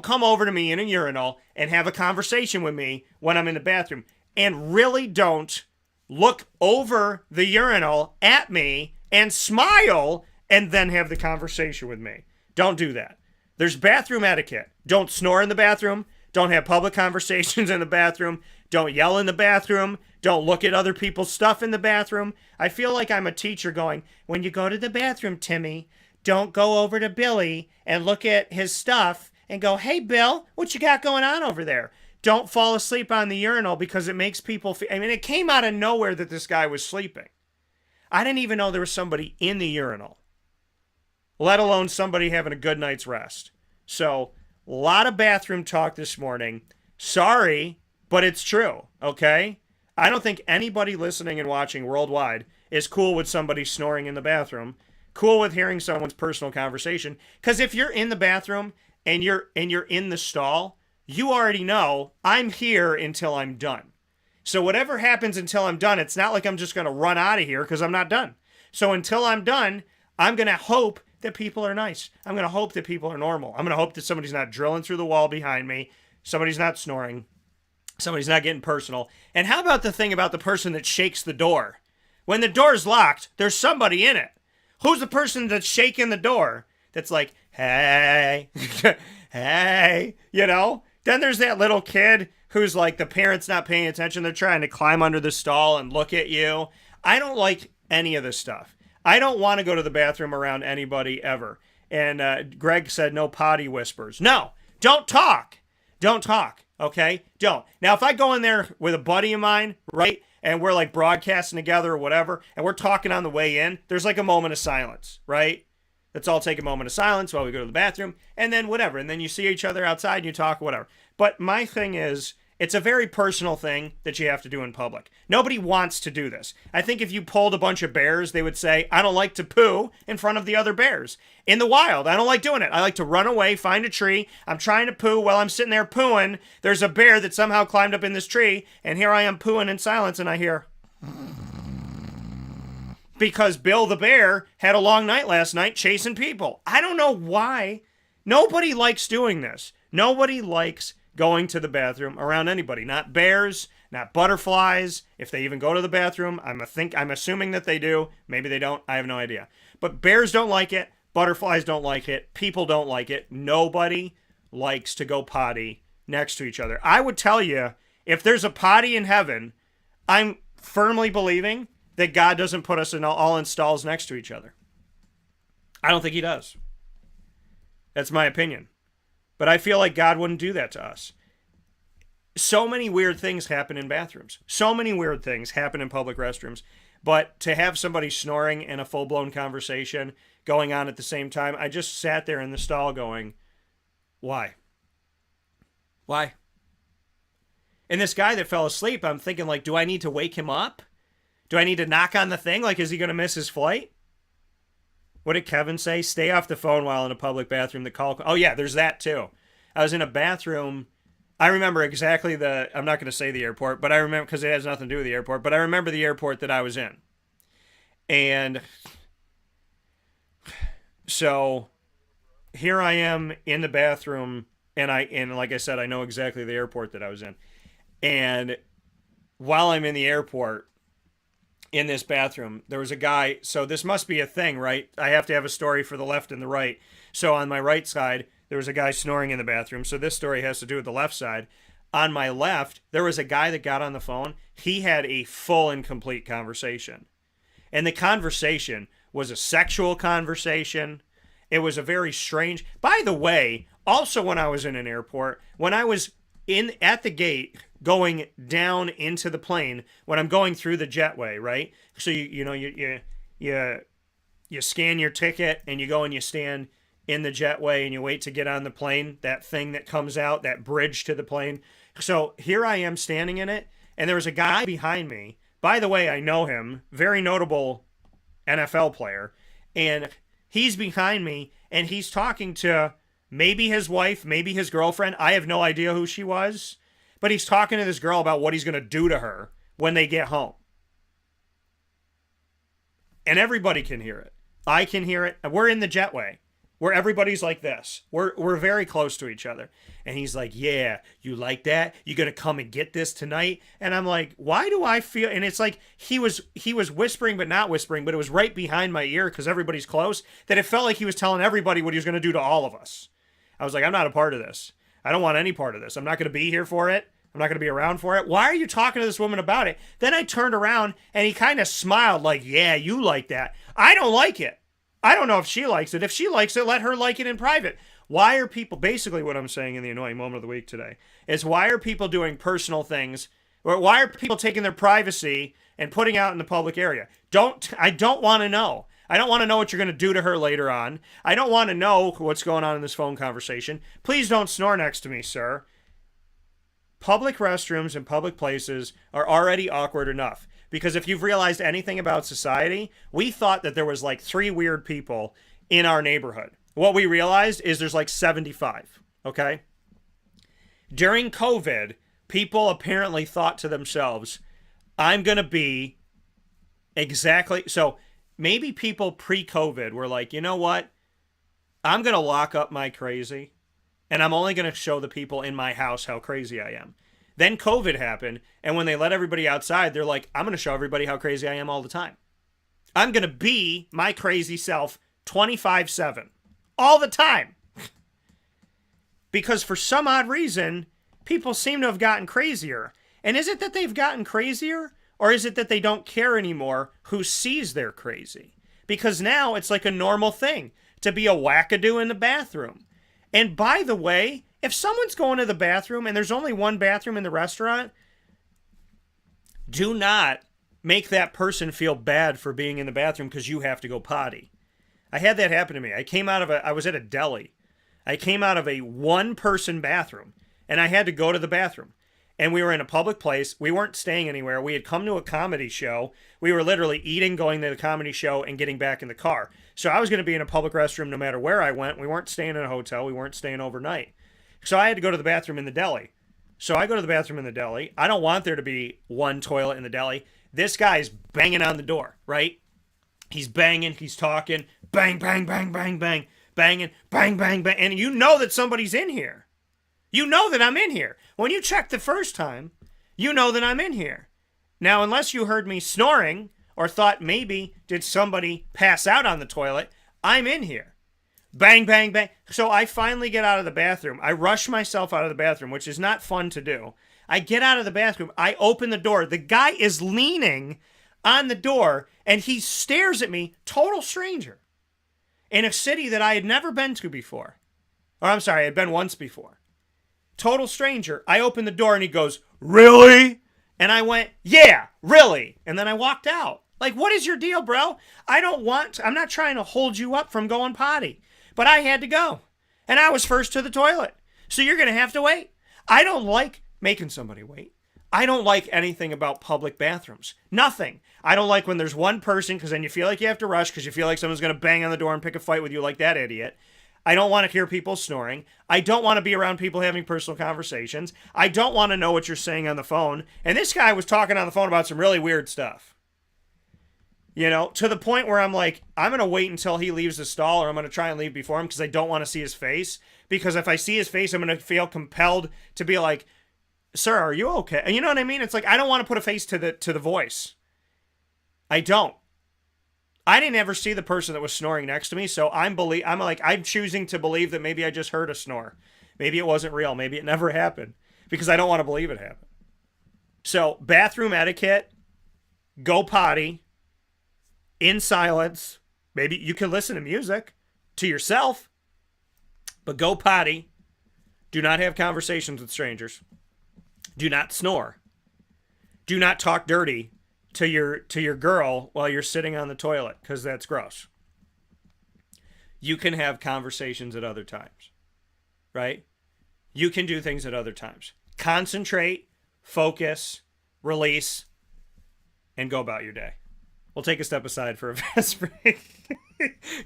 come over to me in a urinal and have a conversation with me when I'm in the bathroom. And really don't look over the urinal at me and smile and then have the conversation with me. Don't do that. There's bathroom etiquette. Don't snore in the bathroom. Don't have public conversations in the bathroom. Don't yell in the bathroom. Don't look at other people's stuff in the bathroom. I feel like I'm a teacher going, when you go to the bathroom, Timmy, don't go over to Billy and look at his stuff and go, hey, Bill, what you got going on over there? Don't fall asleep on the urinal because it makes people feel... I mean, it came out of nowhere that this guy was sleeping. I didn't even know there was somebody in the urinal, let alone somebody having a good night's rest. So, a lot of bathroom talk this morning. Sorry, but it's true, okay? I don't think anybody listening and watching worldwide is cool with somebody snoring in the bathroom, cool with hearing someone's personal conversation. Because if you're in the bathroom and you're in the stall, you already know I'm here until I'm done. So whatever happens until I'm done, it's not like I'm just going to run out of here because I'm not done. So until I'm done, I'm going to hope that people are nice. I'm going to hope that people are normal. I'm going to hope that somebody's not drilling through the wall behind me. Somebody's not snoring. Somebody's not getting personal. And how about the thing about the person that shakes the door? When the door's locked, there's somebody in it. Who's the person that's shaking the door? That's like, hey, hey, you know? Then there's that little kid who's like, the parent's not paying attention. They're trying to climb under the stall and look at you. I don't like any of this stuff. I don't want to go to the bathroom around anybody ever. And Greg said no potty whispers. No, don't talk. Don't talk, okay? Don't. Now, if I go in there with a buddy of mine, right, and we're like broadcasting together or whatever, and we're talking on the way in, there's like a moment of silence, right? Let's all take a moment of silence while we go to the bathroom, and then whatever. And then you see each other outside and you talk, whatever. But my thing is, it's a very personal thing that you have to do in public. Nobody wants to do this. I think if you polled a bunch of bears, they would say, I don't like to poo in front of the other bears. In the wild, I don't like doing it. I like to run away, find a tree. I'm trying to poo while I'm sitting there pooing. There's a bear that somehow climbed up in this tree, and here I am pooing in silence, and I hear... Because Bill the bear had a long night last night chasing people. I don't know why. Nobody likes doing this. Nobody likes going to the bathroom around anybody. Not bears, not butterflies. If they even go to the bathroom, I'm assuming that they do. Maybe they don't. I have no idea. But bears don't like it. Butterflies don't like it. People don't like it. Nobody likes to go potty next to each other. I would tell you, if there's a potty in heaven, I'm firmly believing that God doesn't put us all in stalls next to each other. I don't think he does. That's my opinion. But I feel like God wouldn't do that to us. So many weird things happen in bathrooms. So many weird things happen in public restrooms. But to have somebody snoring and a full-blown conversation going on at the same time, I just sat there in the stall going, why? Why? And this guy that fell asleep, I'm thinking, like, do I need to wake him up? Do I need to knock on the thing? Like, is he going to miss his flight? What did Kevin say? Stay off the phone while in a public bathroom. Oh, yeah, there's that, too. I was in a bathroom. I remember exactly I'm not going to say the airport, but I remember, because it has nothing to do with the airport, but I remember the airport that I was in. And so here I am in the bathroom, and like I said, I know exactly the airport that I was in. And while I'm in the airport, in this bathroom, there was a guy. So this must be a thing, right? I have to have a story for the left and the right. So on my right side, there was a guy snoring in the bathroom. So this story has to do with the left side. On my left, there was a guy that got on the phone. He had a full and complete conversation. And the conversation was a sexual conversation. It was a very strange... By the way, also when I was in an airport, when I was at the gate going down into the plane, when I'm going through the jetway, right? So you scan your ticket and you go and you stand in the jetway and you wait to get on the plane, that thing that comes out, that bridge to the plane. So here I am standing in it, and there was a guy behind me. By the way, I know him, very notable NFL player, and he's behind me, and he's talking to maybe his wife, maybe his girlfriend. I have no idea who she was. But he's talking to this girl about what he's going to do to her when they get home. And everybody can hear it. I can hear it. We're in the jetway where everybody's like this. We're very close to each other. And he's like, yeah, you like that? You going to come and get this tonight? And I'm like, why do I feel... And it's like he was whispering but not whispering, but it was right behind my ear because everybody's close, that it felt like he was telling everybody what he was going to do to all of us. I was like, I'm not a part of this. I don't want any part of this. I'm not going to be here for it. I'm not going to be around for it. Why are you talking to this woman about it? Then I turned around and he kind of smiled like, yeah, you like that. I don't like it. I don't know if she likes it. If she likes it, let her like it in private. Why are people, basically what I'm saying in the annoying moment of the week today, is why are people doing personal things, or why are people taking their privacy and putting out in the public area? I don't want to know. I don't want to know what you're going to do to her later on. I don't want to know what's going on in this phone conversation. Please don't snore next to me, sir. Public restrooms and public places are already awkward enough. Because if you've realized anything about society, we thought that there was like 3 weird people in our neighborhood. What we realized is there's like 75, okay? During COVID, people apparently thought to themselves, I'm going to be exactly... So maybe people pre-COVID were like, you know what? I'm going to lock up my crazy, and I'm only going to show the people in my house how crazy I am. Then COVID happened, and when they let everybody outside, they're like, I'm going to show everybody how crazy I am all the time. I'm going to be my crazy self 24/7. All the time. Because for some odd reason, people seem to have gotten crazier. And is it that they've gotten crazier? Or is it that they don't care anymore who sees they're crazy? Because now it's like a normal thing to be a wackadoo in the bathroom. And by the way, if someone's going to the bathroom and there's only one bathroom in the restaurant, do not make that person feel bad for being in the bathroom because you have to go potty. I had that happen to me. I was at a deli. I came out of a 1-person bathroom and I had to go to the bathroom. And we were in a public place. We weren't staying anywhere. We had come to a comedy show. We were literally eating, going to the comedy show, and getting back in the car. So I was going to be in a public restroom no matter where I went. We weren't staying in a hotel. We weren't staying overnight. So I had to go to the bathroom in the deli. So I go to the bathroom in the deli. I don't want there to be one toilet in the deli. This guy's banging on the door, right? He's banging, he's talking, bang, bang, bang, bang, bang, banging, bang, bang, bang. And you know that somebody's in here. You know that I'm in here. When you checked the first time, you know that I'm in here. Now, unless you heard me snoring or thought maybe did somebody pass out on the toilet, I'm in here. Bang, bang, bang. So I finally get out of the bathroom. I rush myself out of the bathroom, which is not fun to do. I get out of the bathroom. I open the door. The guy is leaning on the door, and he stares at me, total stranger, in a city that I had never been to before. Or I'm sorry, I had been once before. Total stranger. I opened the door, and he goes, really? And I went, yeah, really. And then I walked out. Like, what is your deal, bro? I'm not trying to hold you up from going potty. But I had to go. And I was first to the toilet. So you're going to have to wait. I don't like making somebody wait. I don't like anything about public bathrooms. Nothing. I don't like when there's one person, because then you feel like you have to rush because you feel like someone's going to bang on the door and pick a fight with you like that idiot. I don't want to hear people snoring. I don't want to be around people having personal conversations. I don't want to know what you're saying on the phone. And this guy was talking on the phone about some really weird stuff. You know, to the point where I'm like, I'm going to wait until he leaves the stall, or I'm going to try and leave before him because I don't want to see his face. Because if I see his face, I'm going to feel compelled to be like, sir, are you okay? You know what I mean? It's like, I don't want to put a face to the voice. I don't. I didn't ever see the person that was snoring next to me, so I'm choosing to believe that maybe I just heard a snore. Maybe it wasn't real. Maybe it never happened, because I don't want to believe it happened. So, bathroom etiquette, go potty, in silence. Maybe you can listen to music to yourself, but go potty. Do not have conversations with strangers. Do not snore. Do not talk dirty to your girl while you're sitting on the toilet, because that's gross. You can have conversations at other times, right? You can do things at other times. Concentrate, focus, release, and go about your day. We'll take a step aside for a fast break.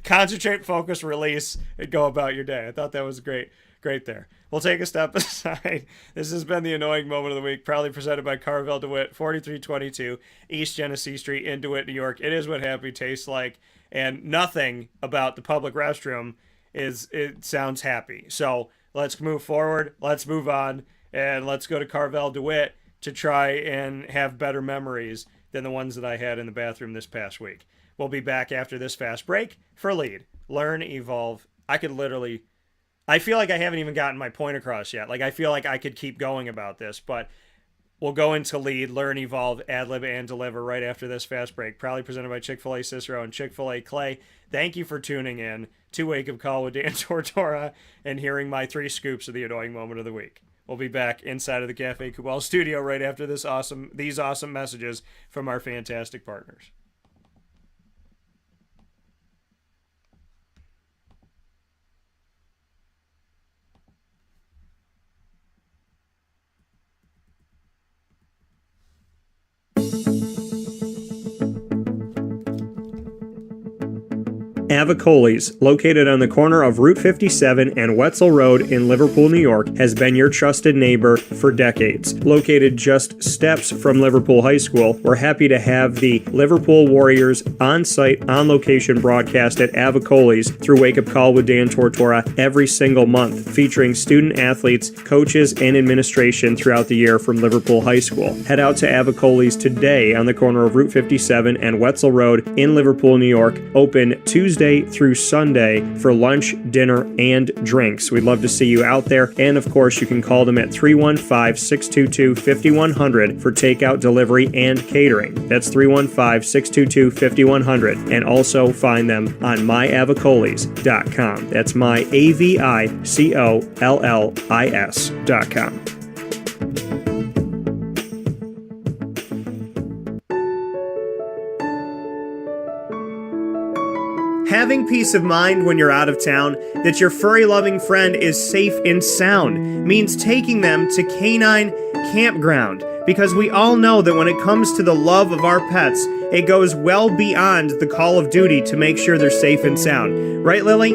Concentrate, focus, release, and go about your day. I thought that was great there. We'll take a step aside. This has been the annoying moment of the week, proudly presented by Carvel DeWitt, 4322 East Genesee Street in DeWitt, New York. It is what happy tastes like, and nothing about the public restroom it sounds happy. So let's move forward, let's move on, and let's go to Carvel DeWitt to try and have better memories than the ones that I had in the bathroom this past week. We'll be back after this fast break for Lead, Learn, Evolve. I could literally I feel like I haven't even gotten my point across yet. Like, I feel like I could keep going about this, but we'll go into lead, learn, evolve, ad-lib, and deliver right after this fast break. Proudly presented by Chick-fil-A Cicero and Chick-fil-A Clay. Thank you for tuning in to Wake Up Call with Dan Tortora and hearing my 3 scoops of the annoying moment of the week. We'll be back inside of the Cafe Kubal studio right after these awesome messages from our fantastic partners. Avicoli's, located on the corner of Route 57 and Wetzel Road in Liverpool, New York, has been your trusted neighbor for decades. Located just steps from Liverpool High School, we're happy to have the Liverpool Warriors on-site, on-location broadcast at Avicoli's through Wake Up Call with Dan Tortora every single month, featuring student athletes, coaches, and administration throughout the year from Liverpool High School. Head out to Avicoli's today on the corner of Route 57 and Wetzel Road in Liverpool, New York, open Tuesday through Sunday for lunch, dinner, and drinks. We'd love to see you out there. And of course, you can call them at 315-622-5100 for takeout, delivery, and catering. That's 315-622-5100. And also find them on myavicolis.com. That's myavicollis.com. Having peace of mind when you're out of town that your furry-loving friend is safe and sound means taking them to Canine Kampground, because we all know that when it comes to the love of our pets, it goes well beyond the call of duty to make sure they're safe and sound. Right, Lily?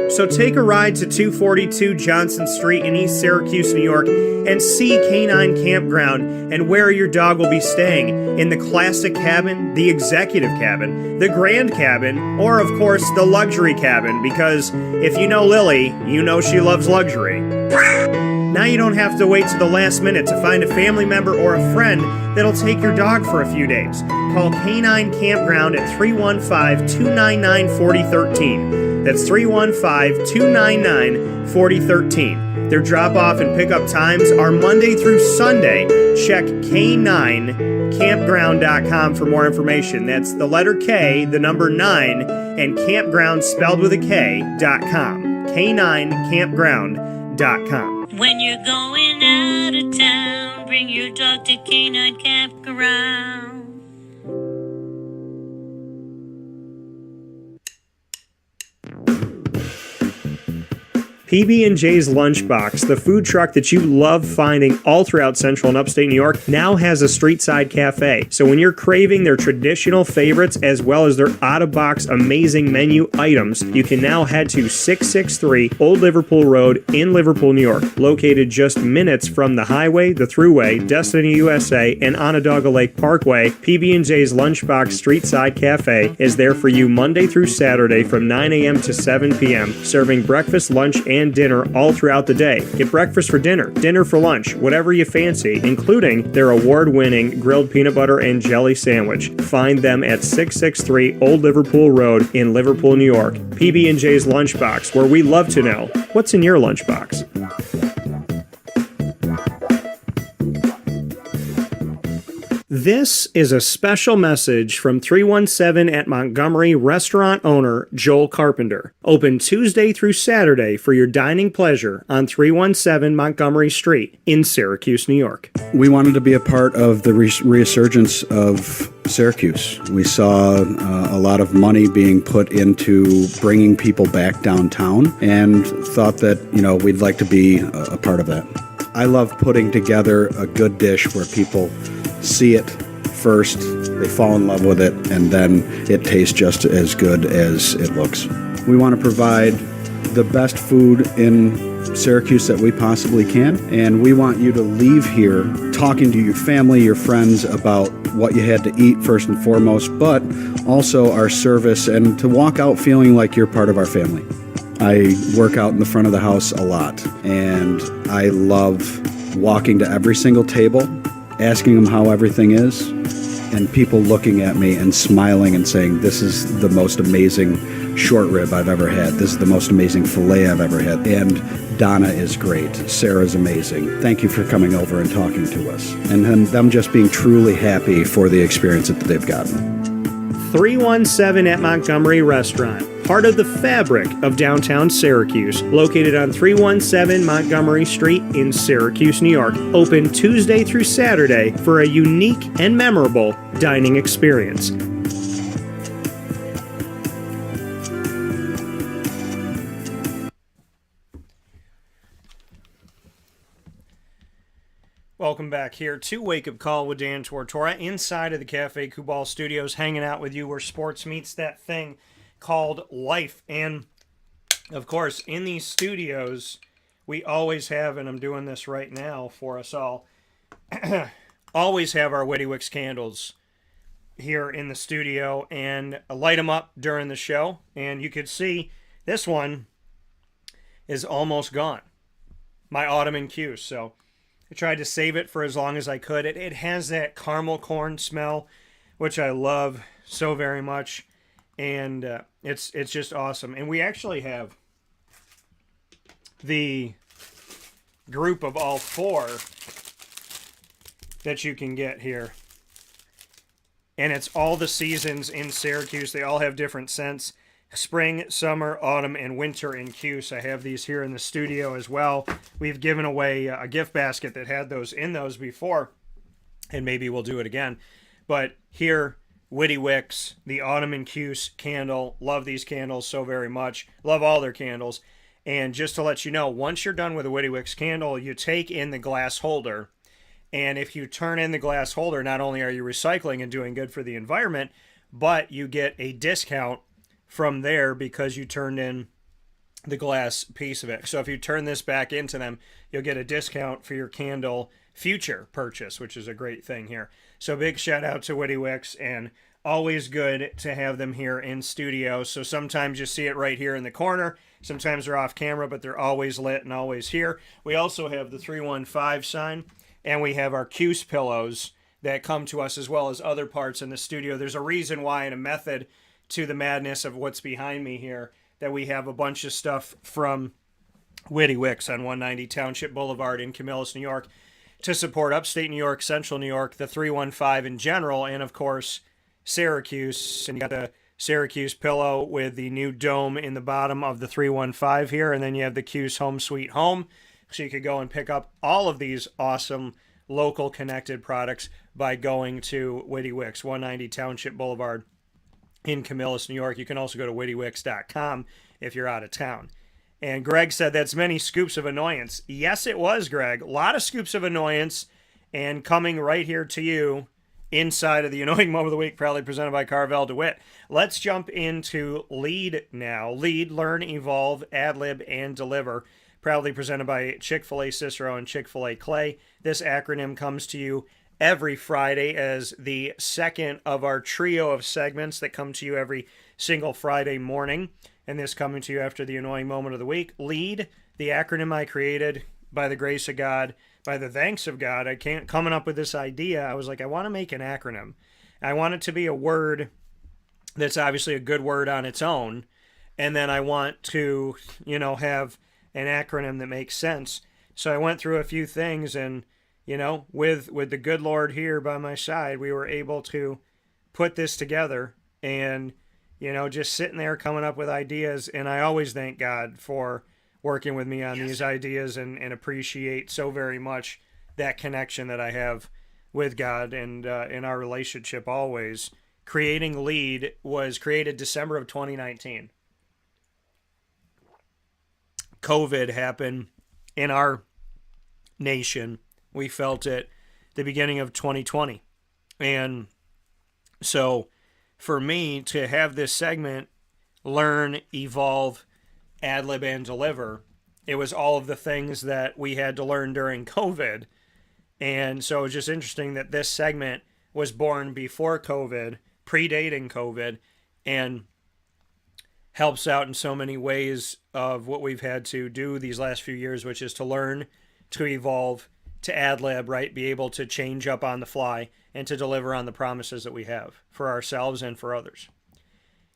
So take a ride to 242 Johnson Street in East Syracuse, New York, and see Canine Kampground and where your dog will be staying in the classic cabin, the executive cabin, the grand cabin, or of course the luxury cabin, because if you know Lily, you know she loves luxury. Now you don't have to wait to the last minute to find a family member or a friend that'll take your dog for a few days. Call Canine Kampground at 315-299-4013. That's 315-299-4013. Their drop-off and pickup times are Monday through Sunday. Check K9Kampground.com for more information. That's the letter K, the number 9, and campground spelled with a K.com. K9Kampground.com. When you're going out of town, bring your dog to Canine Campground. PB&J's Lunchbox, the food truck that you love finding all throughout Central and Upstate New York, now has a street-side cafe. So when you're craving their traditional favorites as well as their out-of-box amazing menu items, you can now head to 663 Old Liverpool Road in Liverpool, New York. Located just minutes from the highway, the Thruway, Destiny USA, and Onondaga Lake Parkway, PB&J's Lunchbox Street-Side Cafe is there for you Monday through Saturday from 9 a.m. to 7 p.m., serving breakfast, lunch, and dinner all throughout the day. Get breakfast for dinner, dinner for lunch, whatever you fancy, including their award-winning grilled peanut butter and jelly sandwich. Find them at 663 Old Liverpool Road in Liverpool, New York. PB&J's Lunchbox, where we love to know what's in your lunchbox. This is a special message from 317 at Montgomery restaurant owner Joel Carpenter. Open Tuesday through Saturday for your dining pleasure on 317 Montgomery Street in Syracuse, New York. We wanted to be a part of the resurgence of Syracuse. We saw a lot of money being put into bringing people back downtown and thought that, we'd like to be a part of that. I love putting together a good dish where people see it first, they fall in love with it, and then it tastes just as good as it looks. We want to provide the best food in Syracuse that we possibly can, and we want you to leave here talking to your family, your friends about what you had to eat first and foremost, but also our service, and to walk out feeling like you're part of our family. I work out in the front of the house a lot, and I love walking to every single table, asking them how everything is, and people looking at me and smiling and saying, this is the most amazing short rib I've ever had. This is the most amazing filet I've ever had. And Donna is great. Sarah's amazing. Thank you for coming over and talking to us. And them just being truly happy for the experience that they've gotten. 317 at Montgomery Restaurant, part of the fabric of downtown Syracuse, located on 317 Montgomery Street in Syracuse, New York. Open Tuesday through Saturday for a unique and memorable dining experience. Welcome back here to Wake Up Call with Dan Tortora inside of the Cafe Kubal Studios, hanging out with you where sports meets that thing called life. And, of course, in these studios, we always have, and I'm doing this right now for us all, always have our Witty Wicks candles here in the studio and light them up during the show. And you can see this one is almost gone, my Ottoman Q. So I tried to save it for as long as I could. It has that caramel corn smell, which I love so very much, and it's just awesome. And we actually have the group of all four that you can get here, and it's all the seasons in Syracuse. They all have different scents. Spring, summer, autumn, and winter in Cuse. I have these here in the studio as well. We've given away a gift basket that had those in those before, and maybe we'll do it again. But here, Witty Wicks, the Autumn and Cuse candle. Love these candles so very much. Love all their candles. And just to let you know, once you're done with a Witty Wicks candle, you take in the glass holder. And if you turn in the glass holder, not only are you recycling and doing good for the environment, but you get a discount from there because you turned in the glass piece of it. So if you turn this back into them, you'll get a discount for your candle future purchase, which is a great thing here. So big shout out to Witty Wicks, and always good to have them here in studio. So sometimes you see it right here in the corner. Sometimes they're off camera, but they're always lit and always here. We also have the 315 sign, and we have our Cuse pillows that come to us as well as other parts in the studio. There's a reason why and a method to the madness of what's behind me here, that we have a bunch of stuff from Witty Wicks on 190 Township Boulevard in Camillus, New York, to support upstate New York, central New York, the 315 in general, and of course Syracuse. And you got the Syracuse pillow with the new dome in the bottom of the 315 here, and then you have the Cuse Home Sweet Home, so you could go and pick up all of these awesome local connected products by going to Witty Wicks, 190 Township Boulevard in Camillus, New York. You can also go to wittywicks.com if you're out of town. And Greg said that's many scoops of annoyance. Yes, it was, Greg. A lot of scoops of annoyance, and coming right here to you inside of the Annoying Moment of the Week, proudly presented by Carvel DeWitt. Let's jump into Lead now. Lead, Learn, Evolve, Ad-lib, and Deliver, proudly presented by Chick-fil-A Cicero and Chick-fil-A Clay. This acronym comes to you every Friday as the second of our trio of segments that come to you every single Friday morning. And this coming to you after the Annoying Moment of the Week. Lead, the acronym I created by the grace of God, by the thanks of God. Coming up with this idea, I was like, I want to make an acronym. I want it to be a word that's obviously a good word on its own. And then I want to, have an acronym that makes sense. So I went through a few things, and with the good Lord here by my side, we were able to put this together and, just sitting there coming up with ideas. And I always thank God for working with me on these ideas and appreciate so very much that connection that I have with God and in our relationship always. Creating Lead was created December of 2019. COVID happened in our nation. We felt it the beginning of 2020. And so for me to have this segment, Learn, Evolve, Ad-lib, and Deliver, it was all of the things that we had to learn during COVID. And so it's just interesting that this segment was born before COVID, predating COVID, and helps out in so many ways of what we've had to do these last few years, which is to learn, to evolve, to ad-lib, right? Be able to change up on the fly and to deliver on the promises that we have for ourselves and for others.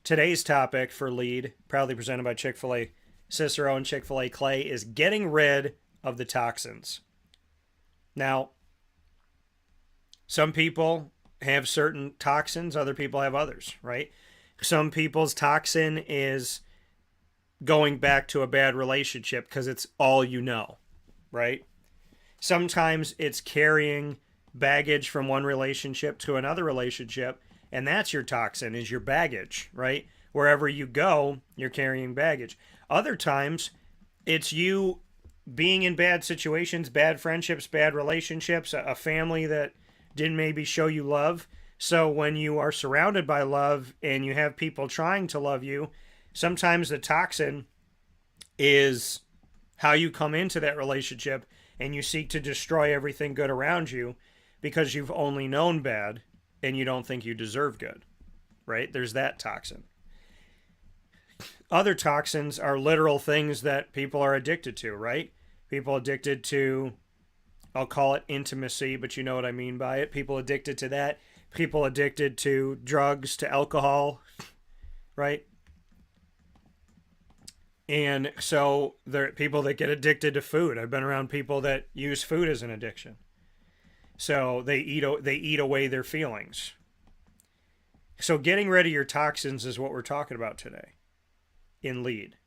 Today's topic for Lead, proudly presented by Chick-fil-A Cicero and Chick-fil-A Clay, is getting rid of the toxins. Now, some people have certain toxins, other people have others, right? Some people's toxin is going back to a bad relationship because it's all you know, right? Sometimes it's carrying baggage from one relationship to another relationship, and that's your toxin, is your baggage, right? Wherever you go, you're carrying baggage. Other times, it's you being in bad situations, bad friendships, bad relationships, a family that didn't maybe show you love. So when you are surrounded by love and you have people trying to love you, sometimes the toxin is how you come into that relationship and you seek to destroy everything good around you because you've only known bad and you don't think you deserve good, right? There's that toxin. Other toxins are literal things that people are addicted to, right? People addicted to, I'll call it intimacy, but you know what I mean by it. People addicted to that. People addicted to drugs, to alcohol, right? And so there are people that get addicted to food. I've been around people that use food as an addiction. So they eat away their feelings. So getting rid of your toxins is what we're talking about today in Lead.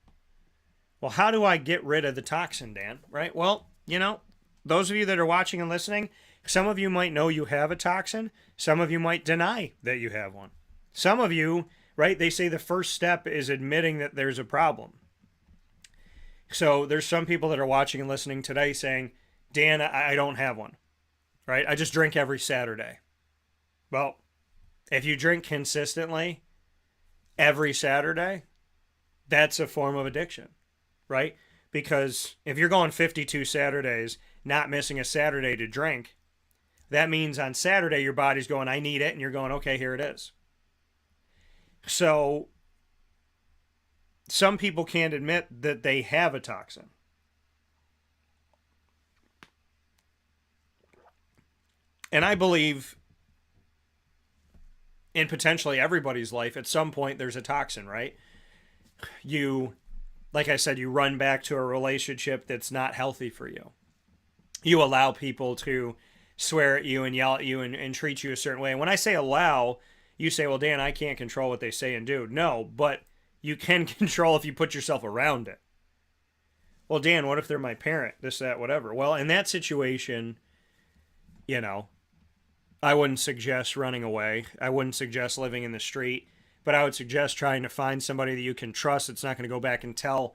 Well, how do I get rid of the toxin, Dan? Right? Well, you know, those of you that are watching and listening, some of you might know you have a toxin. Some of you might deny that you have one. Some of you, right, they say the first step is admitting that there's a problem. So there's some people that are watching and listening today saying, Dan, I don't have one, right? I just drink every Saturday. Well, if you drink consistently every Saturday, that's a form of addiction, right? Because if you're going 52 Saturdays, not missing a Saturday to drink, that means on Saturday your body's going, I need it, and you're going, okay, here it is. So some people can't admit that they have a toxin. And I believe in potentially everybody's life, at some point there's a toxin, right? You, like I said, you run back to a relationship that's not healthy for you. You allow people to swear at you and yell at you and treat you a certain way. And when I say allow, you say, well, Dan, I can't control what they say and do. No, but you can control if you put yourself around it. Well, Dan, what if they're my parent? This, that, whatever. Well, in that situation, you know, I wouldn't suggest running away. I wouldn't suggest living in the street. But I would suggest trying to find somebody that you can trust that's not going to go back and tell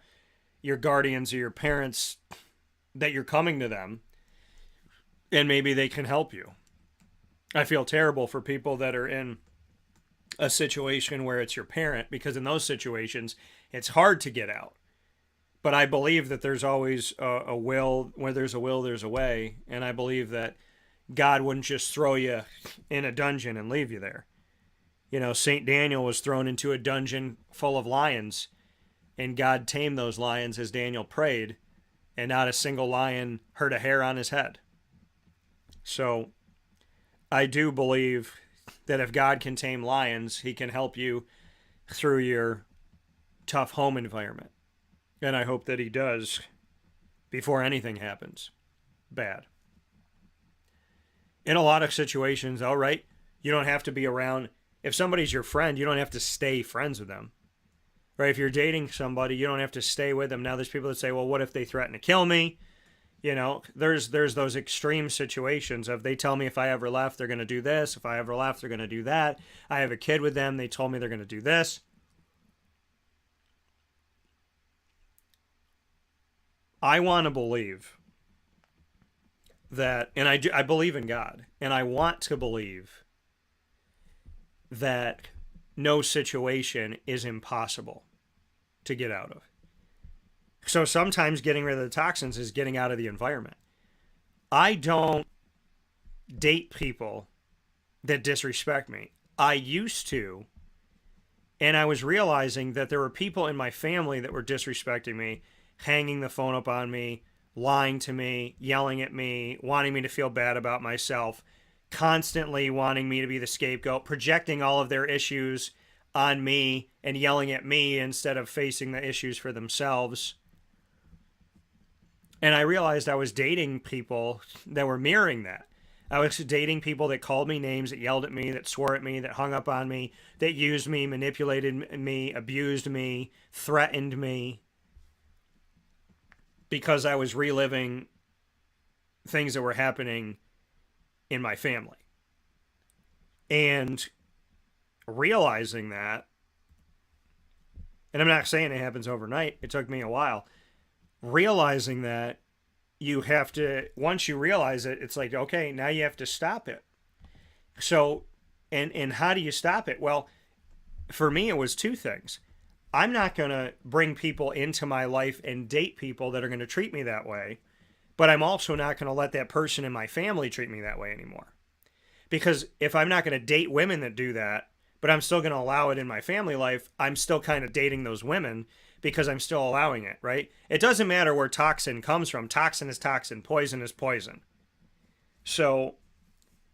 your guardians or your parents that you're coming to them. And maybe they can help you. I feel terrible for people that are in a situation where it's your parent, because in those situations, it's hard to get out. But I believe that there's always a will. Where there's a will, there's a way. And I believe that God wouldn't just throw you in a dungeon and leave you there. You know, St. Daniel was thrown into a dungeon full of lions, and God tamed those lions as Daniel prayed, and not a single lion hurt a hair on his head. So I do believe that if God can tame lions, he can help you through your tough home environment. And I hope that he does before anything happens bad. In a lot of situations, all right, you don't have to be around. If somebody's your friend, you don't have to stay friends with them. Right? If you're dating somebody, you don't have to stay with them. Now there's people that say, well, what if they threaten to kill me? You know, there's those extreme situations of they tell me if I ever left, they're going to do this. If I ever left, they're going to do that. I have a kid with them. They told me they're going to do this. I want to believe that, and I believe in God, and I want to believe that no situation is impossible to get out of. So sometimes getting rid of the toxins is getting out of the environment. I don't date people that disrespect me. I used to, and I was realizing that there were people in my family that were disrespecting me, hanging the phone up on me, lying to me, yelling at me, wanting me to feel bad about myself, constantly wanting me to be the scapegoat, projecting all of their issues on me and yelling at me instead of facing the issues for themselves. And I realized I was dating people that were mirroring that. I was dating people that called me names, that yelled at me, that swore at me, that hung up on me, that used me, manipulated me, abused me, threatened me, because I was reliving things that were happening in my family. And realizing that, and I'm not saying it happens overnight, it took me a while, realizing that you have to, once you realize it, it's like, okay, now you have to stop it. So, and how do you stop it? Well, for me, it was two things. I'm not going to bring people into my life and date people that are going to treat me that way, but I'm also not going to let that person in my family treat me that way anymore. Because if I'm not going to date women that do that, but I'm still going to allow it in my family life, I'm still kind of dating those women because I'm still allowing it, right? It doesn't matter where toxin comes from. Toxin is toxin. Poison is poison. So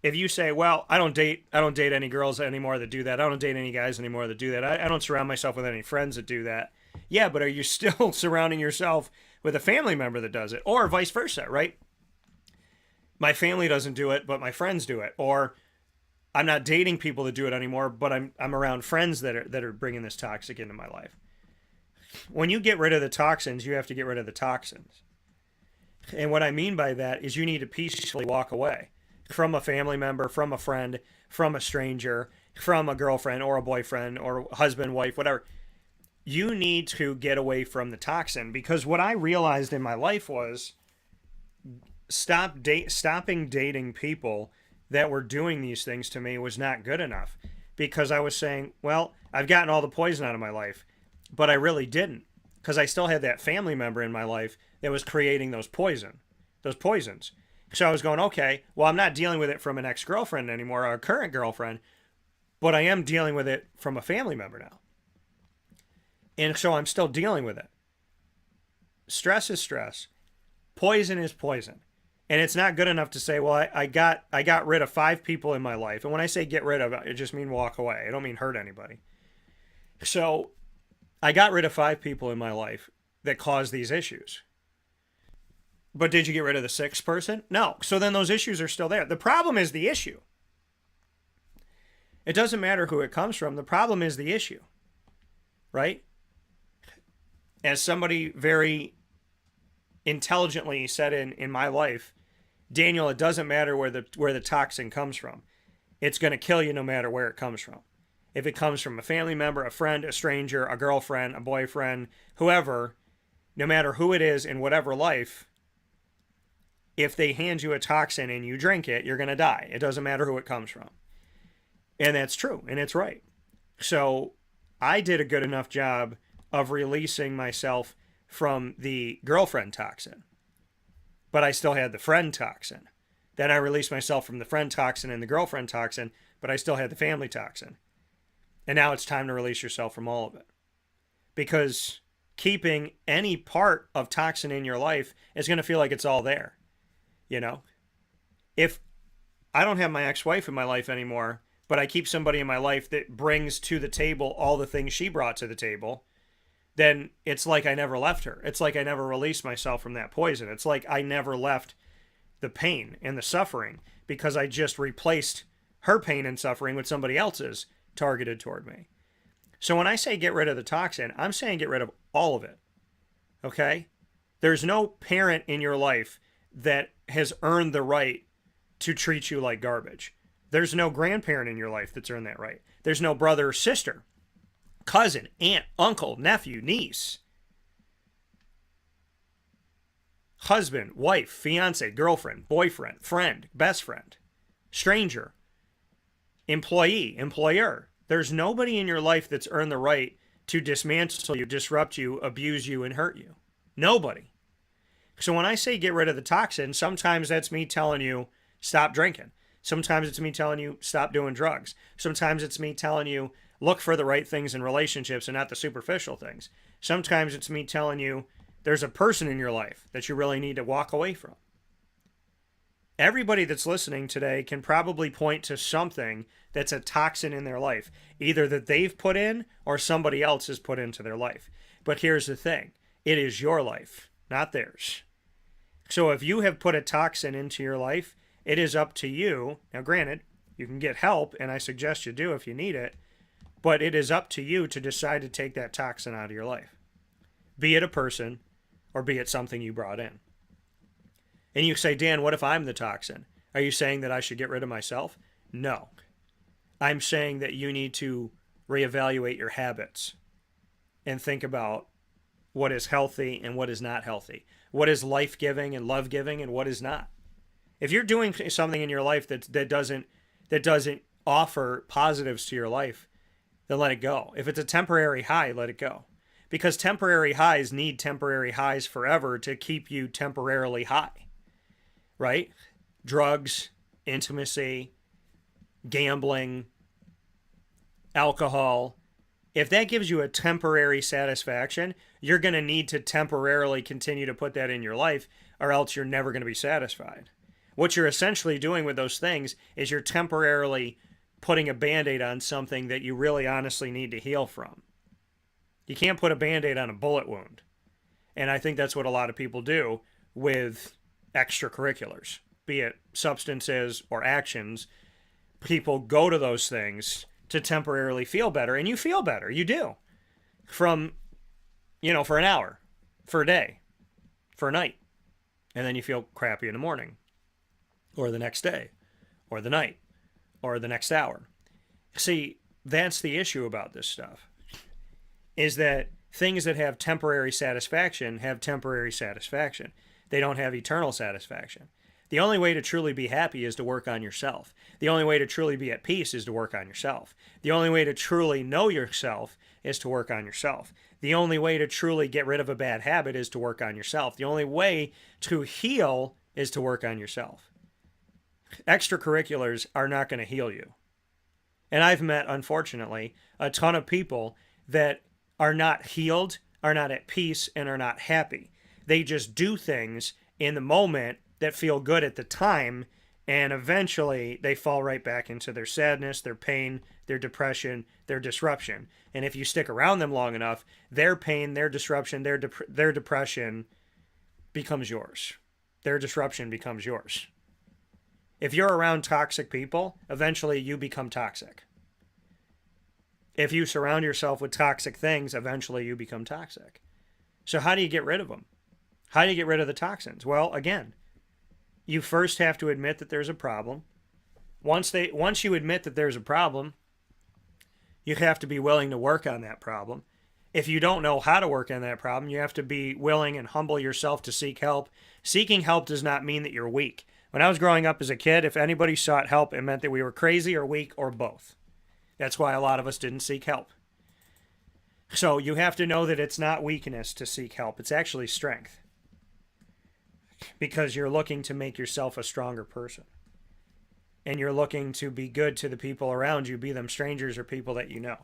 if you say, well, I don't date any girls anymore that do that. I don't date any guys anymore that do that. I don't surround myself with any friends that do that. Yeah, but are you still surrounding yourself with a family member that does it? Or vice versa, right? My family doesn't do it, but my friends do it. Or I'm not dating people that do it anymore, but I'm around friends that are bringing this toxic into my life. When you get rid of the toxins, you have to get rid of the toxins. And what I mean by that is you need to peacefully walk away from a family member, from a friend, from a stranger, from a girlfriend or a boyfriend or husband, wife, whatever. You need to get away from the toxin, because what I realized in my life was stopping dating people that were doing these things to me was not good enough, because I was saying, well, I've gotten all the poison out of my life, but I really didn't, because I still had that family member in my life that was creating those poisons. So I was going, okay, well, I'm not dealing with it from an ex-girlfriend anymore or a current girlfriend, but I am dealing with it from a family member now. And so I'm still dealing with it. Stress is stress. Poison is poison. And it's not good enough to say, well, I got rid of 5 people in my life. And when I say get rid of, I just mean walk away. I don't mean hurt anybody. So I got rid of 5 people in my life that caused these issues. But did you get rid of the 6th person? No. So then those issues are still there. The problem is the issue. It doesn't matter who it comes from. The problem is the issue. Right? As somebody very intelligently said in my life, Daniel, it doesn't matter where the toxin comes from. It's going to kill you no matter where it comes from. If it comes from a family member, a friend, a stranger, a girlfriend, a boyfriend, whoever, no matter who it is in whatever life, if they hand you a toxin and you drink it, you're going to die. It doesn't matter who it comes from. And that's true, and it's right. So I did a good enough job of releasing myself from the girlfriend toxin, but I still had the friend toxin. Then I released myself from the friend toxin and the girlfriend toxin, but I still had the family toxin. And now it's time to release yourself from all of it. Because keeping any part of toxin in your life is going to feel like it's all there. You know? If I don't have my ex-wife in my life anymore, but I keep somebody in my life that brings to the table all the things she brought to the table, then it's like I never left her. It's like I never released myself from that poison. It's like I never left the pain and the suffering, because I just replaced her pain and suffering with somebody else's targeted toward me. So when I say get rid of the toxin, I'm saying get rid of all of it. Okay? There's no parent in your life that has earned the right to treat you like garbage. There's no grandparent in your life that's earned that right. There's no brother or sister, cousin, aunt, uncle, nephew, niece, husband, wife, fiance, girlfriend, boyfriend, friend, best friend, stranger, employee, employer. There's nobody in your life that's earned the right to dismantle you, disrupt you, abuse you, and hurt you. Nobody. So when I say get rid of the toxin, sometimes that's me telling you stop drinking. Sometimes it's me telling you stop doing drugs. Sometimes it's me telling you look for the right things in relationships and not the superficial things. Sometimes it's me telling you there's a person in your life that you really need to walk away from. Everybody that's listening today can probably point to something that's a toxin in their life, either that they've put in or somebody else has put into their life. But here's the thing. It is your life, not theirs. So if you have put a toxin into your life, it is up to you. Now, granted, you can get help, and I suggest you do if you need it, but it is up to you to decide to take that toxin out of your life. Be it a person or be it something you brought in. And you say, Dan, what if I'm the toxin? Are you saying that I should get rid of myself? No. I'm saying that you need to reevaluate your habits and think about what is healthy and what is not healthy. What is life-giving and love-giving and what is not. If you're doing something in your life that doesn't offer positives to your life, then let it go. If it's a temporary high, let it go. Because temporary highs need temporary highs forever to keep you temporarily high. Right? Drugs, intimacy, gambling, alcohol. If that gives you a temporary satisfaction, you're going to need to temporarily continue to put that in your life, or else you're never going to be satisfied. What you're essentially doing with those things is you're temporarily putting a Band-Aid on something that you really honestly need to heal from. You can't put a Band-Aid on a bullet wound. And I think that's what a lot of people do with extracurriculars, be it substances or actions. People go to those things to temporarily feel better, and you feel better. You do. For an hour, for a day, for a night. And then you feel crappy in the morning, or the next day, or the night, or the next hour. See, that's the issue about this stuff, is that things that have temporary satisfaction have temporary satisfaction. They don't have eternal satisfaction. The only way to truly be happy is to work on yourself. The only way to truly be at peace is to work on yourself. The only way to truly know yourself is to work on yourself. The only way to truly get rid of a bad habit is to work on yourself. The only way to heal is to work on yourself. Extracurriculars are not going to heal you. And I've met, unfortunately, a ton of people that are not healed, are not at peace, and are not happy. They just do things in the moment that feel good at the time, and eventually they fall right back into their sadness, their pain, their depression, their disruption. And if you stick around them long enough, their pain, their disruption, their depression becomes yours. Their disruption becomes yours. If you're around toxic people, eventually you become toxic. If you surround yourself with toxic things, eventually you become toxic. So how do you get rid of them? How do you get rid of the toxins? Well, again, you first have to admit that there's a problem. Once you admit that there's a problem, you have to be willing to work on that problem. If you don't know how to work on that problem, you have to be willing and humble yourself to seek help. Seeking help does not mean that you're weak. When I was growing up as a kid, if anybody sought help, it meant that we were crazy or weak or both. That's why a lot of us didn't seek help. So you have to know that it's not weakness to seek help. It's actually strength. Because you're looking to make yourself a stronger person. And you're looking to be good to the people around you, be them strangers or people that you know.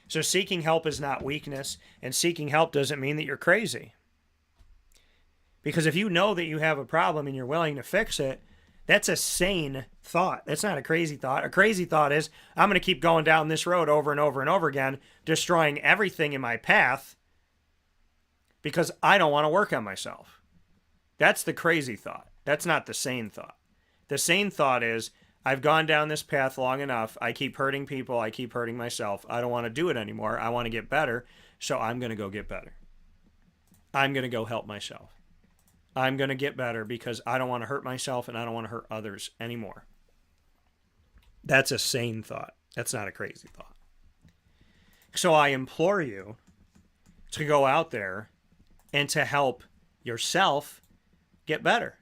So seeking help is not weakness, and seeking help doesn't mean that you're crazy. Because if you know that you have a problem and you're willing to fix it, that's a sane thought. That's not a crazy thought. A crazy thought is, I'm going to keep going down this road over and over and over again, destroying everything in my path because I don't want to work on myself. That's the crazy thought. That's not the sane thought. The sane thought is, I've gone down this path long enough. I keep hurting people. I keep hurting myself. I don't want to do it anymore. I want to get better. So I'm going to go get better. I'm going to go help myself. I'm going to get better because I don't want to hurt myself and I don't want to hurt others anymore. That's a sane thought. That's not a crazy thought. So I implore you to go out there and to help yourself get better.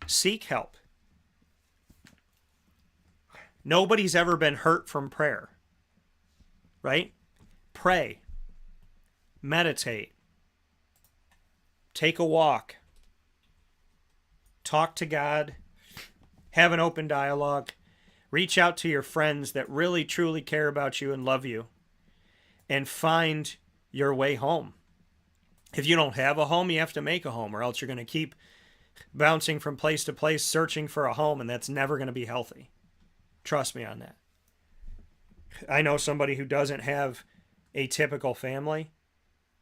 Seek help. Nobody's ever been hurt from prayer, right? Pray, meditate, take a walk, talk to God, have an open dialogue, reach out to your friends that really truly care about you and love you, and find your way home. If you don't have a home, you have to make a home, or else you're going to keep bouncing from place to place, searching for a home, and that's never going to be healthy. Trust me on that. I know somebody who doesn't have a typical family,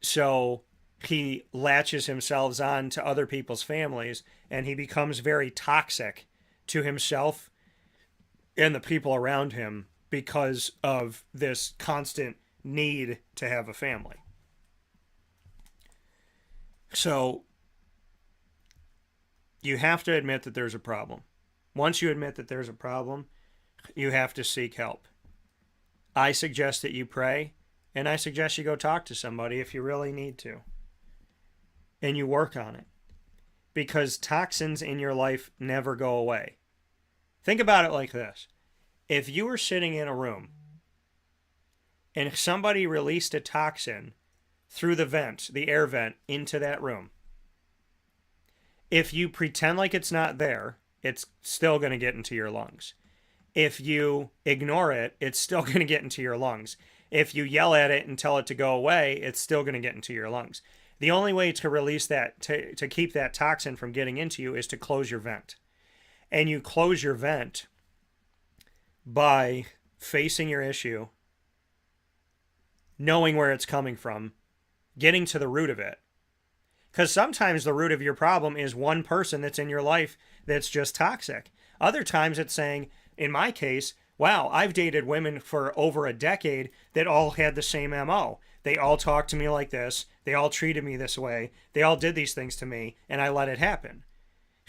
so he latches himself on to other people's families, and he becomes very toxic to himself and the people around him because of this constant need to have a family. So you have to admit that there's a problem. Once you admit that there's a problem, you have to seek help. I suggest that you pray, and I suggest you go talk to somebody if you really need to. And you work on it. Because toxins in your life never go away. Think about it like this. If you were sitting in a room and somebody released a toxin through the vent, the air vent, into that room, if you pretend like it's not there, it's still going to get into your lungs. If you ignore it, it's still going to get into your lungs. If you yell at it and tell it to go away, it's still going to get into your lungs. The only way to release that, to keep that toxin from getting into you, is to close your vent. And you close your vent by facing your issue, knowing where it's coming from, getting to the root of it. Because sometimes the root of your problem is one person that's in your life that's just toxic. Other times it's saying, in my case, wow, I've dated women for over a decade that all had the same MO. They all talked to me like this. They all treated me this way. They all did these things to me, and I let it happen.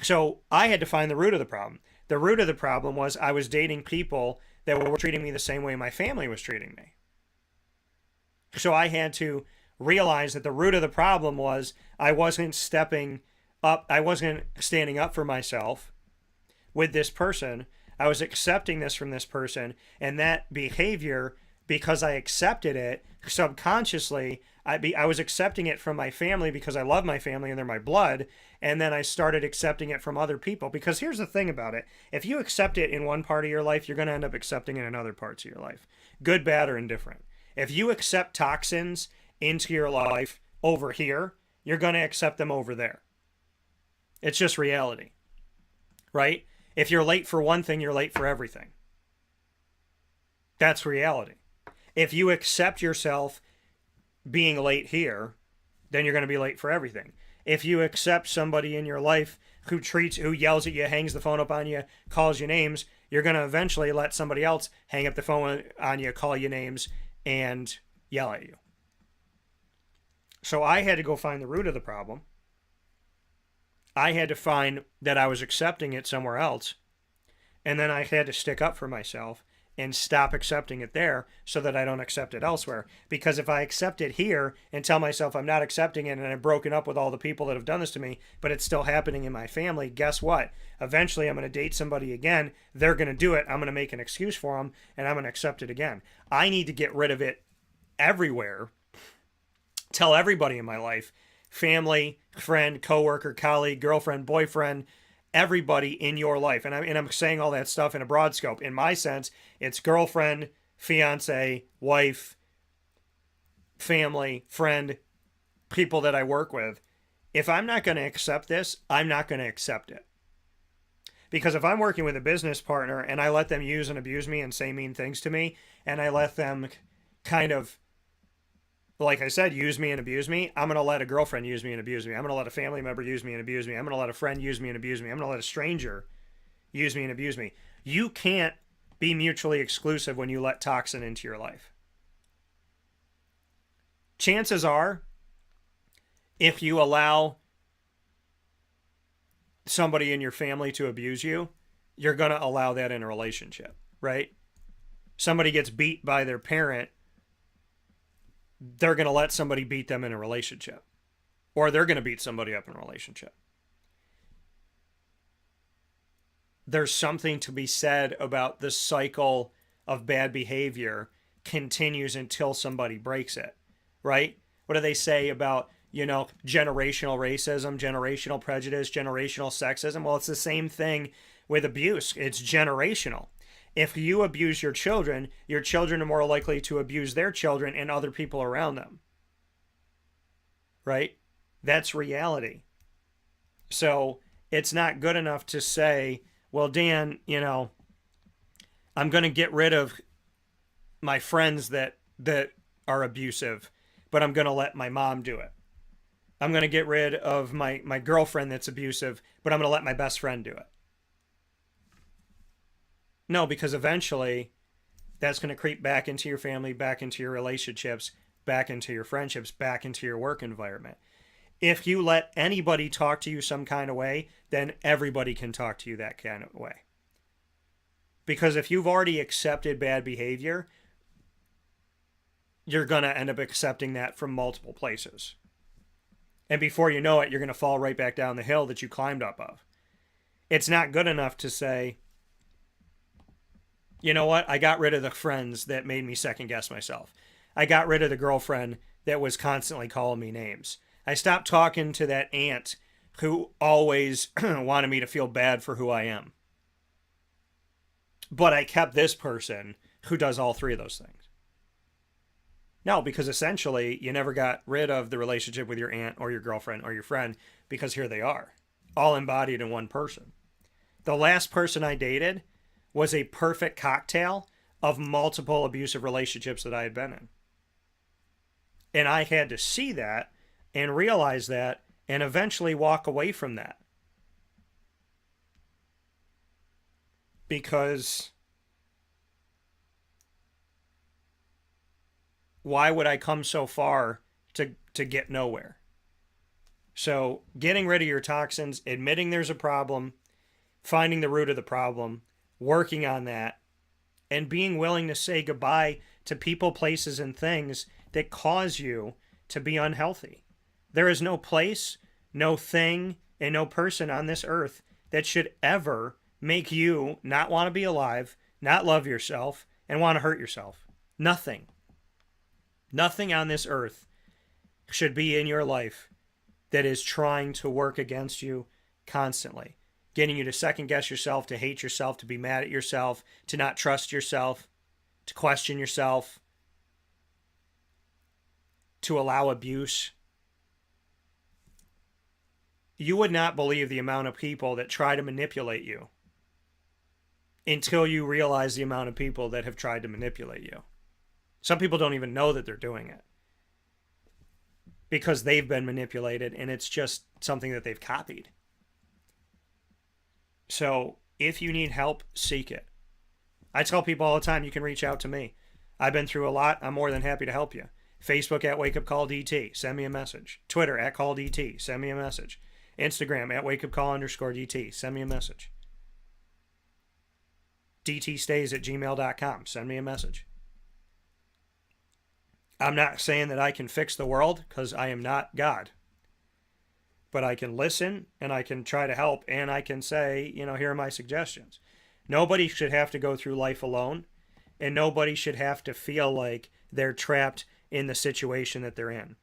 So I had to find the root of the problem. The root of the problem was I was dating people that were treating me the same way my family was treating me. So I had to realize that the root of the problem was I wasn't stepping up. I wasn't standing up for myself with this person. I was accepting this from this person, and that behavior, because I accepted it subconsciously, I was accepting it from my family because I love my family and they're my blood, and then I started accepting it from other people. Because here's the thing about it. If you accept it in one part of your life, you're going to end up accepting it in other parts of your life. Good, bad, or indifferent. If you accept toxins into your life over here, you're going to accept them over there. It's just reality, right? If you're late for one thing, you're late for everything. That's reality. If you accept yourself being late here, then you're going to be late for everything. If you accept somebody in your life who yells at you, hangs the phone up on you, calls you names, you're going to eventually let somebody else hang up the phone on you, call you names, and yell at you. So I had to go find the root of the problem. I had to find that I was accepting it somewhere else. And then I had to stick up for myself and stop accepting it there so that I don't accept it elsewhere. Because if I accept it here and tell myself I'm not accepting it and I've broken up with all the people that have done this to me, but it's still happening in my family, guess what? Eventually I'm going to date somebody again. They're going to do it. I'm going to make an excuse for them and I'm going to accept it again. I need to get rid of it everywhere. Tell everybody in my life, family, friend, coworker, colleague, girlfriend, boyfriend, everybody in your life. And I'm saying all that stuff in a broad scope. In my sense, it's girlfriend, fiance, wife, family, friend, people that I work with. If I'm not going to accept this, I'm not going to accept it. Because if I'm working with a business partner and I let them use and abuse me and say mean things to me, and I let them kind of, like I said, use me and abuse me, I'm going to let a girlfriend use me and abuse me. I'm going to let a family member use me and abuse me. I'm going to let a friend use me and abuse me. I'm going to let a stranger use me and abuse me. You can't be mutually exclusive when you let toxin into your life. Chances are, if you allow somebody in your family to abuse you, you're going to allow that in a relationship, right? Somebody gets beat by their parent, they're going to let somebody beat them in a relationship. Or they're going to beat somebody up in a relationship. There's something to be said about the cycle of bad behavior continues until somebody breaks it, right? What do they say about, generational racism, generational prejudice, generational sexism? Well, it's the same thing with abuse. It's generational. If you abuse your children are more likely to abuse their children and other people around them. Right? That's reality. So It's not good enough to say, well, Dan, I'm going to get rid of my friends that are abusive, but I'm going to let my mom do it. I'm going to get rid of my girlfriend that's abusive, but I'm going to let my best friend do it. No, because eventually that's going to creep back into your family, back into your relationships, back into your friendships, back into your work environment. If you let anybody talk to you some kind of way, then everybody can talk to you that kind of way. Because if you've already accepted bad behavior, you're going to end up accepting that from multiple places. And before you know it, you're going to fall right back down the hill that you climbed up of. It's not good enough to say, you know what? I got rid of the friends that made me second guess myself. I got rid of the girlfriend that was constantly calling me names. I stopped talking to that aunt who always wanted me to feel bad for who I am. But I kept this person who does all three of those things. No, because essentially you never got rid of the relationship with your aunt or your girlfriend or your friend, because here they are, all embodied in one person. The last person I dated was a perfect cocktail of multiple abusive relationships that I had been in. And I had to see that and realize that and eventually walk away from that. Because why would I come so far to get nowhere? So getting rid of your toxins, admitting there's a problem, finding the root of the problem, working on that, and being willing to say goodbye to people, places, and things that cause you to be unhealthy. There is no place, no thing, and no person on this earth that should ever make you not want to be alive, not love yourself, and want to hurt yourself. Nothing. Nothing on this earth should be in your life that is trying to work against you constantly, getting you to second guess yourself, to hate yourself, to be mad at yourself, to not trust yourself, to question yourself, to allow abuse. You would not believe the amount of people that try to manipulate you until you realize the amount of people that have tried to manipulate you. Some people don't even know that they're doing it because they've been manipulated and it's just something that they've copied. So if you need help, seek it. I tell people all the time, you can reach out to me. I've been through a lot. I'm more than happy to help you. Facebook at WakeUpCallDT. Send me a message. Twitter at CallDT. Send me a message. Instagram at WakeUpCall_DT. Send me a message. dtstays@gmail.com. Send me a message. I'm not saying that I can fix the world because I am not God. But I can listen and I can try to help and I can say, here are my suggestions. Nobody should have to go through life alone, and nobody should have to feel like they're trapped in the situation that they're in,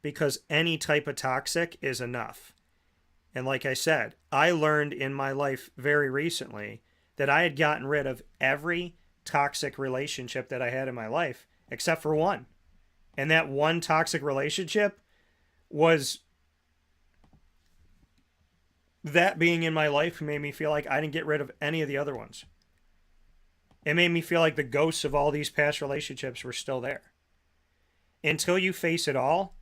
because any type of toxic is enough. And like I said, I learned in my life very recently that I had gotten rid of every toxic relationship that I had in my life except for one. And that one toxic relationship was that being in my life made me feel like I didn't get rid of any of the other ones. It made me feel like the ghosts of all these past relationships were still there. Until you face it all,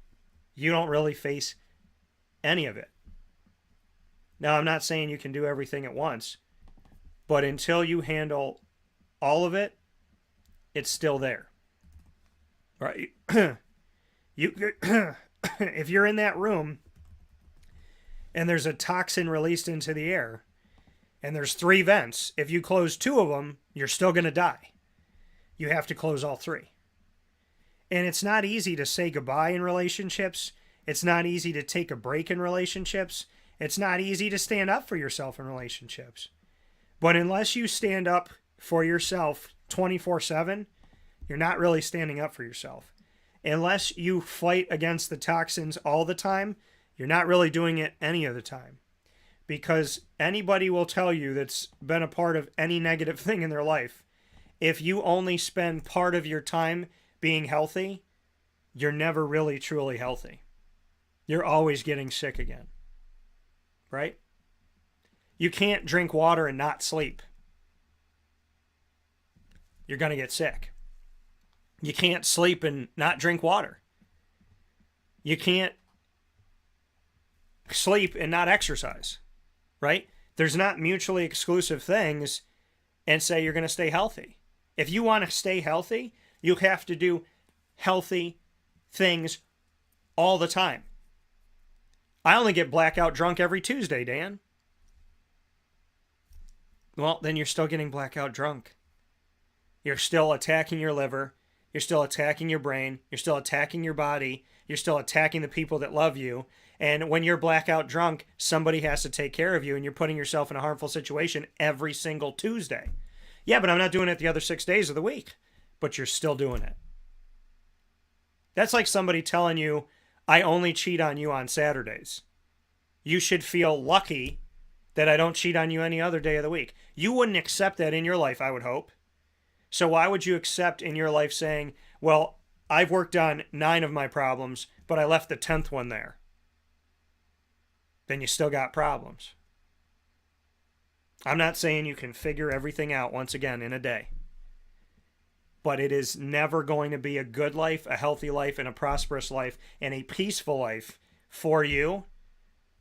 you don't really face any of it. Now, I'm not saying you can do everything at once, but until you handle all of it, it's still there. Right? If you're in that room and there's a toxin released into the air and there's 3 vents, if you close 2 of them, you're still going to die. You have to close all 3. And it's not easy to say goodbye in relationships. It's not easy to take a break in relationships. It's not easy to stand up for yourself in relationships. But unless you stand up for yourself 24/7, you're not really standing up for yourself. Unless you fight against the toxins all the time, you're not really doing it any of the time. Because anybody will tell you that's been a part of any negative thing in their life, if you only spend part of your time being healthy, you're never really truly healthy. You're always getting sick again. Right? You can't drink water and not sleep. You're going to get sick. You can't sleep and not drink water. You can't sleep and not exercise, right? There's not mutually exclusive things and say you're going to stay healthy. If you want to stay healthy, you have to do healthy things all the time. I only get blackout drunk every Tuesday, Dan. Well, then you're still getting blackout drunk. You're still attacking your liver. You're still attacking your brain. You're still attacking your body. You're still attacking the people that love you. And when you're blackout drunk, somebody has to take care of you, and you're putting yourself in a harmful situation every single Tuesday. Yeah, but I'm not doing it the other 6 days of the week. But you're still doing it. That's like somebody telling you, I only cheat on you on Saturdays. You should feel lucky that I don't cheat on you any other day of the week. You wouldn't accept that in your life, I would hope. So why would you accept in your life saying, well, I've worked on 9 of my problems, but I left the 10th one there? Then you still got problems. I'm not saying you can figure everything out once again in a day. But it is never going to be a good life, a healthy life, and a prosperous life, and a peaceful life for you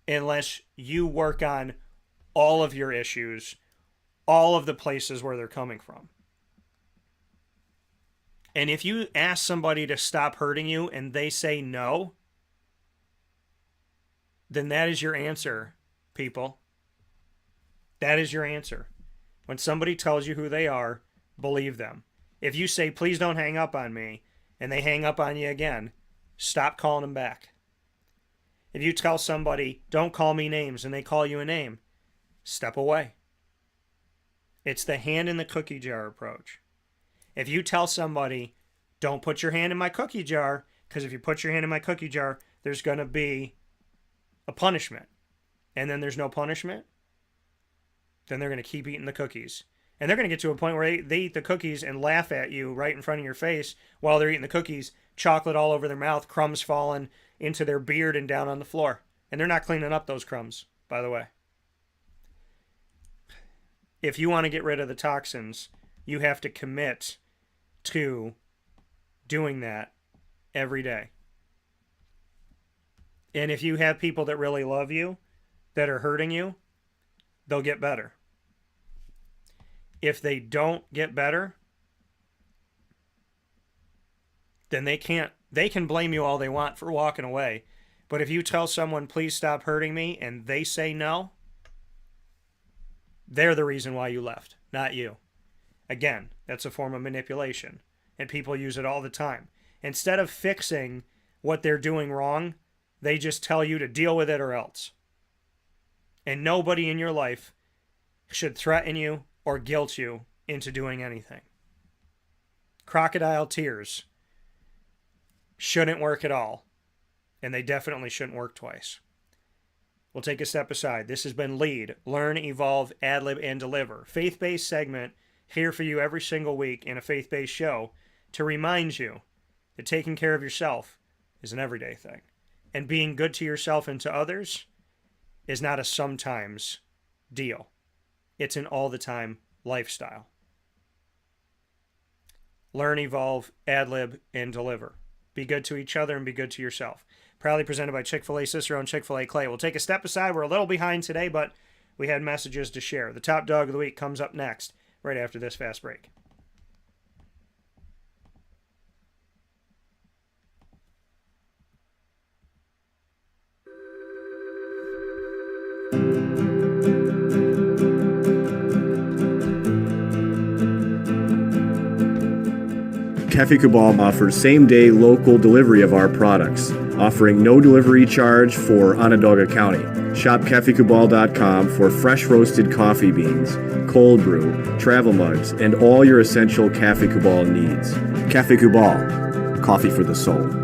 unless you work on all of your issues, all of the places where they're coming from. And if you ask somebody to stop hurting you and they say no, then that is your answer, people. That is your answer. When somebody tells you who they are, believe them. If you say, please don't hang up on me, and they hang up on you again, stop calling them back. If you tell somebody, don't call me names, and they call you a name, step away. It's the hand in the cookie jar approach. If you tell somebody, don't put your hand in my cookie jar, because if you put your hand in my cookie jar, there's going to be a punishment. And then there's no punishment, then they're going to keep eating the cookies. And they're going to get to a point where they eat the cookies and laugh at you right in front of your face while they're eating the cookies, chocolate all over their mouth, crumbs falling into their beard and down on the floor. And they're not cleaning up those crumbs, by the way. If you want to get rid of the toxins, you have to commit to doing that every day. And if you have people that really love you, that are hurting you, they'll get better. If they don't get better, then they can blame you all they want for walking away. But if you tell someone, please stop hurting me, and they say no, they're the reason why you left, not you. Again, that's a form of manipulation, and people use it all the time. Instead of fixing what they're doing wrong, they just tell you to deal with it or else. And nobody in your life should threaten you or guilt you into doing anything. Crocodile tears shouldn't work at all, and they definitely shouldn't work twice. We'll take a step aside. This has been Lead, Learn, Evolve, Ad-lib, and Deliver. Faith-based segment here for you every single week in a faith-based show to remind you that taking care of yourself is an everyday thing. And being good to yourself and to others is not a sometimes deal. It's an all-the-time lifestyle. Learn, evolve, ad-lib, and deliver. Be good to each other and be good to yourself. Proudly presented by Chick-fil-A Cicero and Chick-fil-A Clay. We'll take a step aside. We're a little behind today, but we had messages to share. The top dog of the week comes up next, right after this fast break. Cafe Cabal offers same-day local delivery of our products, offering no delivery charge for Onondaga County. Shop cafecabal.com for fresh roasted coffee beans, cold brew, travel mugs, and all your essential Cafe Cabal needs. Cafe Cabal, coffee for the soul.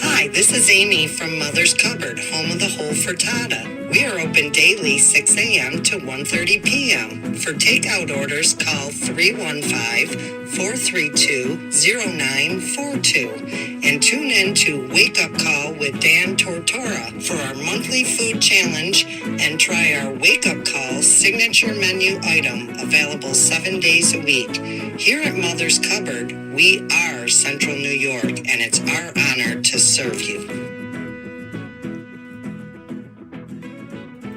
Hi, this is Amy from Mother's Cupboard, home of the whole frittata. We are open daily 6 a.m. to 1:30 p.m. For takeout orders, call 315-432-0942 and tune in to Wake Up Call with Dan Tortora for our monthly food challenge and try our Wake Up Call signature menu item available 7 days a week. Here at Mother's Cupboard, we are Central New York, and it's our honor to serve you.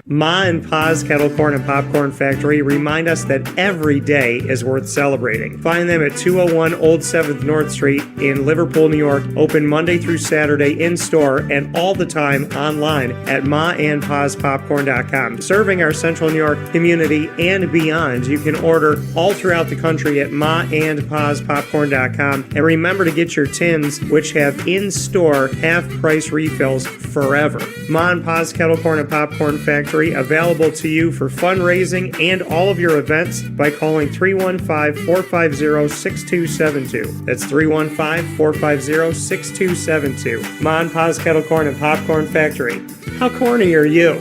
Ma and Pa's Kettle Corn and Popcorn Factory remind us that every day is worth celebrating. Find them at 201 Old 7th North Street in Liverpool, New York. Open Monday through Saturday in-store and all the time online at maandpaspopcorn.com. Serving our Central New York community and beyond. You can order all throughout the country at maandpaspopcorn.com. And remember to get your tins, which have in-store half-price refills forever. Ma and Pa's Kettle Corn and Popcorn Factory, available to you for fundraising and all of your events by calling 315-450-6272. That's 315-450-6272. Ma and Pa's Kettle Corn and Popcorn Factory. How corny are you?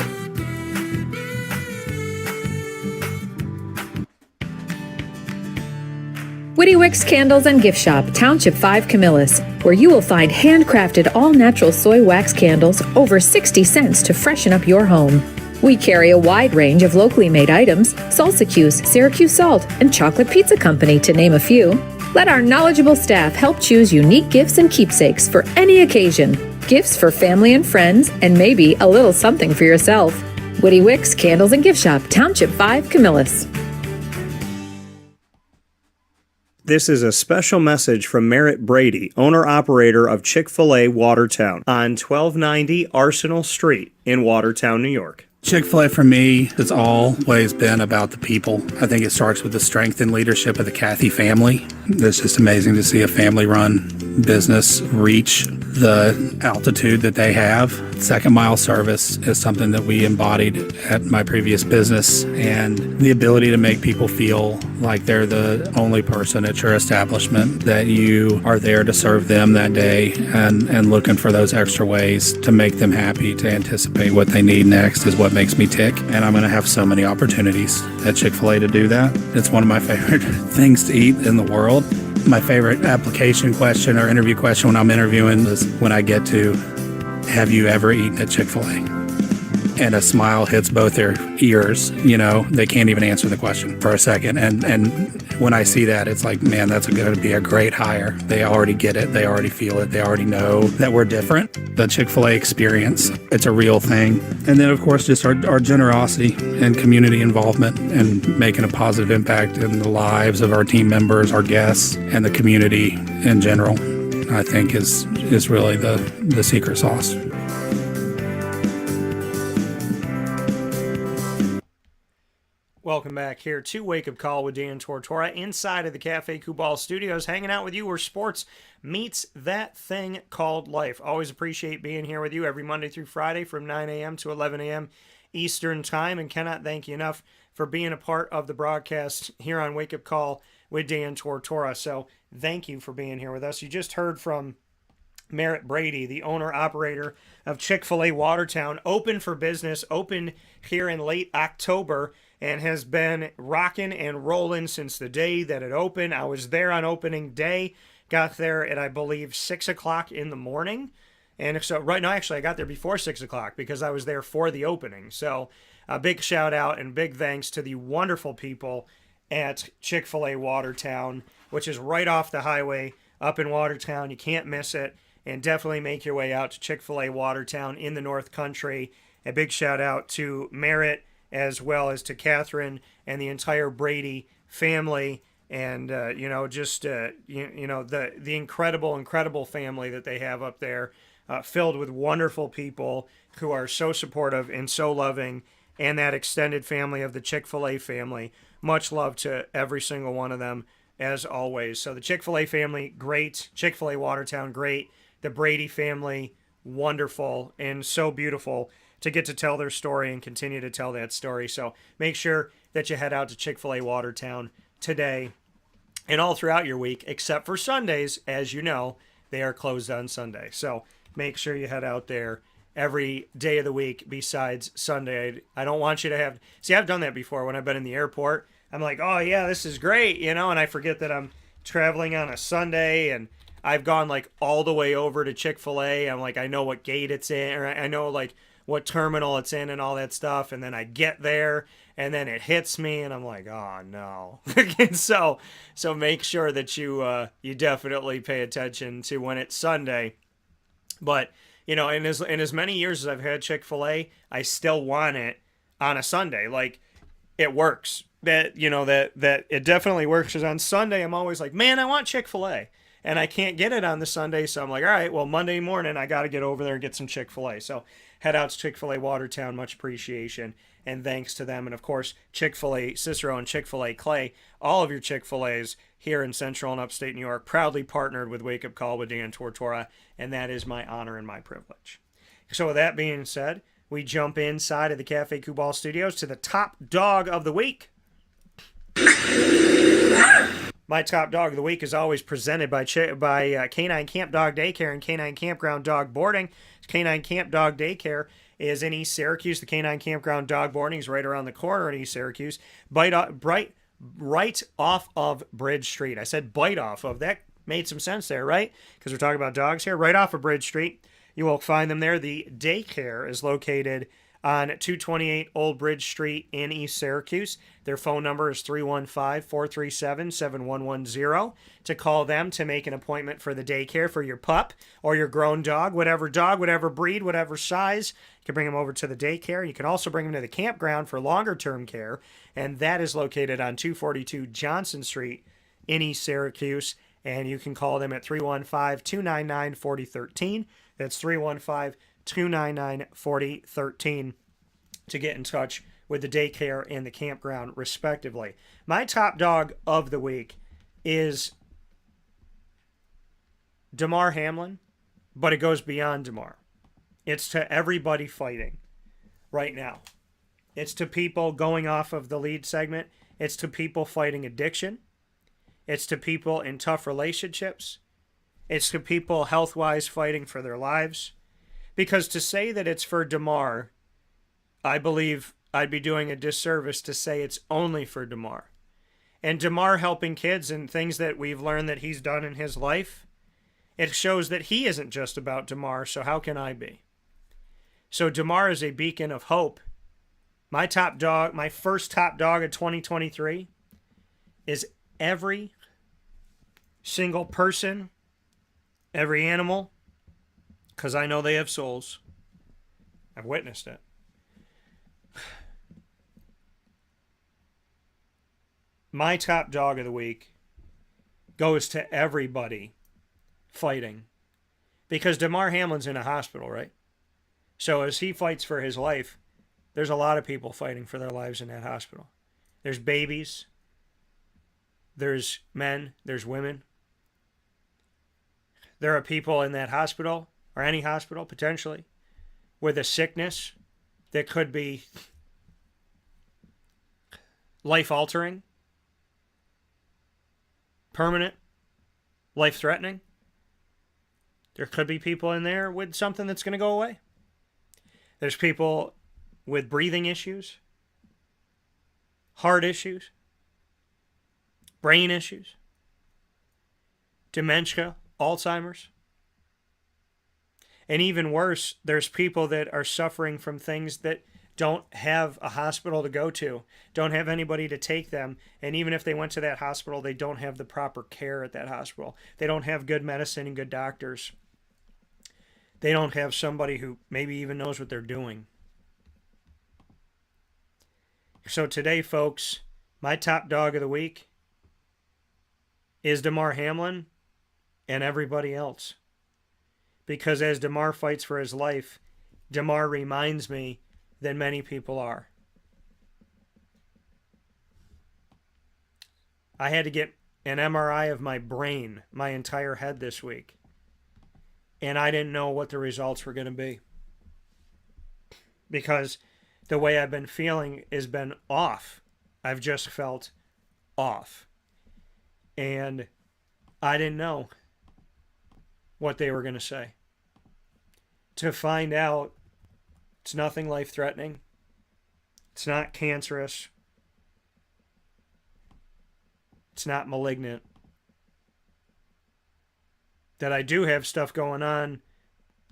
Witty Wicks Candles and Gift Shop, Township 5 Camillus, where you will find handcrafted all-natural soy wax candles over 60 cents to freshen up your home. We carry a wide range of locally made items, Salsa Q's, Syracuse Salt, and Chocolate Pizza Company, to name a few. Let our knowledgeable staff help choose unique gifts and keepsakes for any occasion. Gifts for family and friends, and maybe a little something for yourself. Witty Wicks Candles and Gift Shop, Township 5 Camillus. This is a special message from Merritt Brady, owner-operator of Chick-fil-A Watertown on 1290 Arsenal Street in Watertown, New York. Chick-fil-A for me has always been about the people. I think it starts with the strength and leadership of the Cathy family. It's just amazing to see a family-run business reach the altitude that they have. Second mile service is something that we embodied at my previous business, and the ability to make people feel like they're the only person at your establishment, that you are there to serve them that day and looking for those extra ways to make them happy, to anticipate what they need next is what makes me tick. And I'm going to have so many opportunities at Chick-fil-A to do that. It's one of my favorite things to eat in the world. My favorite application question or interview question when I'm interviewing is when I get to, have you ever eaten at Chick-fil-A? And a smile hits both their ears. You know, they can't even answer the question for a second. And when I see that, it's like, man, that's going to be a great hire. They already get it. They already feel it. They already know that we're different. The Chick-fil-A experience, it's a real thing. And then, of course, just our generosity and community involvement and making a positive impact in the lives of our team members, our guests, and the community in general, I think is really the secret sauce. Welcome back here to Wake Up Call with Dan Tortora inside of the Cafe Kubal Studios, hanging out with you where sports meets that thing called life. Always appreciate being here with you every Monday through Friday from 9 a.m. to 11 a.m. Eastern Time, and cannot thank you enough for being a part of the broadcast here on Wake Up Call with Dan Tortora. So thank you for being here with us. You just heard from Merritt Brady, the owner-operator of Chick-fil-A Watertown, open for business, opened here in late October, and has been rocking and rolling since the day that it opened. I was there on opening day, got there at, I believe, 6 o'clock in the morning. And so right now, actually, I got there before 6 o'clock because I was there for the opening. So a big shout out and big thanks to the wonderful people at Chick-fil-A Watertown, which is right off the highway up in Watertown. You can't miss it. And definitely make your way out to Chick-fil-A Watertown in the North Country. A big shout out to Merritt, as well as to Catherine and the entire Brady family, and the incredible family that they have up there, filled with wonderful people who are so supportive and so loving, and that extended family of the Chick-fil-A family. Much love to every single one of them, as always. So the Chick-fil-A family, great. Chick-fil-A Watertown, great. The Brady family, wonderful and so beautiful to get to tell their story and continue to tell that story. So make sure that you head out to Chick-fil-A Watertown today and all throughout your week, except for Sundays. As you know, they are closed on Sunday. So make sure you head out there every day of the week besides Sunday. I don't want you to have... See, I've done that before when I've been in the airport. I'm like, oh, yeah, this is great, you know, and I forget that I'm traveling on a Sunday, and I've gone, like, all the way over to Chick-fil-A. I'm like, I know what gate it's in, or I know, like, what terminal it's in and all that stuff, and then I get there, and then it hits me, and I'm like, oh, no. so make sure that you definitely pay attention to when it's Sunday. But, you know, in as many years as I've had Chick-fil-A, I still want it on a Sunday. Like, it works. That, you know, that it definitely works. Because on Sunday, I'm always like, man, I want Chick-fil-A. And I can't get it on the Sunday, so I'm like, all right, well, Monday morning, I got to get over there and get some Chick-fil-A. So head out to Chick-fil-A Watertown. Much appreciation. And thanks to them. And, of course, Chick-fil-A Cicero and Chick-fil-A Clay, all of your Chick-fil-A's here in Central and Upstate New York, proudly partnered with Wake Up Call with Dan Tortora. And that is my honor and my privilege. So with that being said, we jump inside of the Cafe Kubal Studios to the top dog of the week. My top dog of the week is always presented by Canine Camp Dog Daycare and Canine Kampground Dog Boarding. Canine Camp Dog Daycare is in East Syracuse. The Canine Campground Dog Boarding is right around the corner in East Syracuse. Right off of Bridge Street. I said bite off of. That made some sense there, right? Because we're talking about dogs here. Right off of Bridge Street. You will find them there. The Daycare is located on 228 Old Bridge Street in East Syracuse. Their phone number is 315-437-7110 to call them to make an appointment for the daycare for your pup or your grown dog, whatever breed, whatever size. You can bring them over to the daycare. You can also bring them to the campground for longer-term care, and that is located on 242 Johnson Street in East Syracuse, and you can call them at 315-299-4013. That's 315-299-4013 to get in touch with the daycare and the campground, respectively. My top dog of the week is Damar Hamlin, but it goes beyond Damar. It's to everybody fighting right now. It's to people going off of the lead segment. It's to people fighting addiction. It's to people in tough relationships. It's to people health-wise fighting for their lives. Because to say that it's for Damar, I believe I'd be doing a disservice to say it's only for Damar. And Damar helping kids and things that we've learned that he's done in his life, it shows that he isn't just about Damar, so how can I be? So Damar is a beacon of hope. My top dog, my first top dog of 2023 is every single person, every animal, because I know they have souls. I've witnessed it. My top dog of the week goes to everybody fighting. Because Damar Hamlin's in a hospital, right? So as he fights for his life, there's a lot of people fighting for their lives in that hospital. There's babies. There's men. There's women. There are people in that hospital, or any hospital, potentially, with a sickness that could be life-altering, permanent, life-threatening. There could be people in there with something that's going to go away. There's people with breathing issues, heart issues, brain issues, dementia, Alzheimer's. And even worse, there's people that are suffering from things that don't have a hospital to go to, don't have anybody to take them. And even if they went to that hospital, they don't have the proper care at that hospital. They don't have good medicine and good doctors. They don't have somebody who maybe even knows what they're doing. So today, folks, my top dog of the week is Damar Hamlin and everybody else. Because as Damar fights for his life, Damar reminds me that many people are. I had to get an MRI of my brain, my entire head this week. And I didn't know what the results were going to be. Because the way I've been feeling has been off. I've just felt off. And I didn't know what they were going to say. To find out It's nothing life-threatening. It's not cancerous. It's not malignant. That I do have stuff going on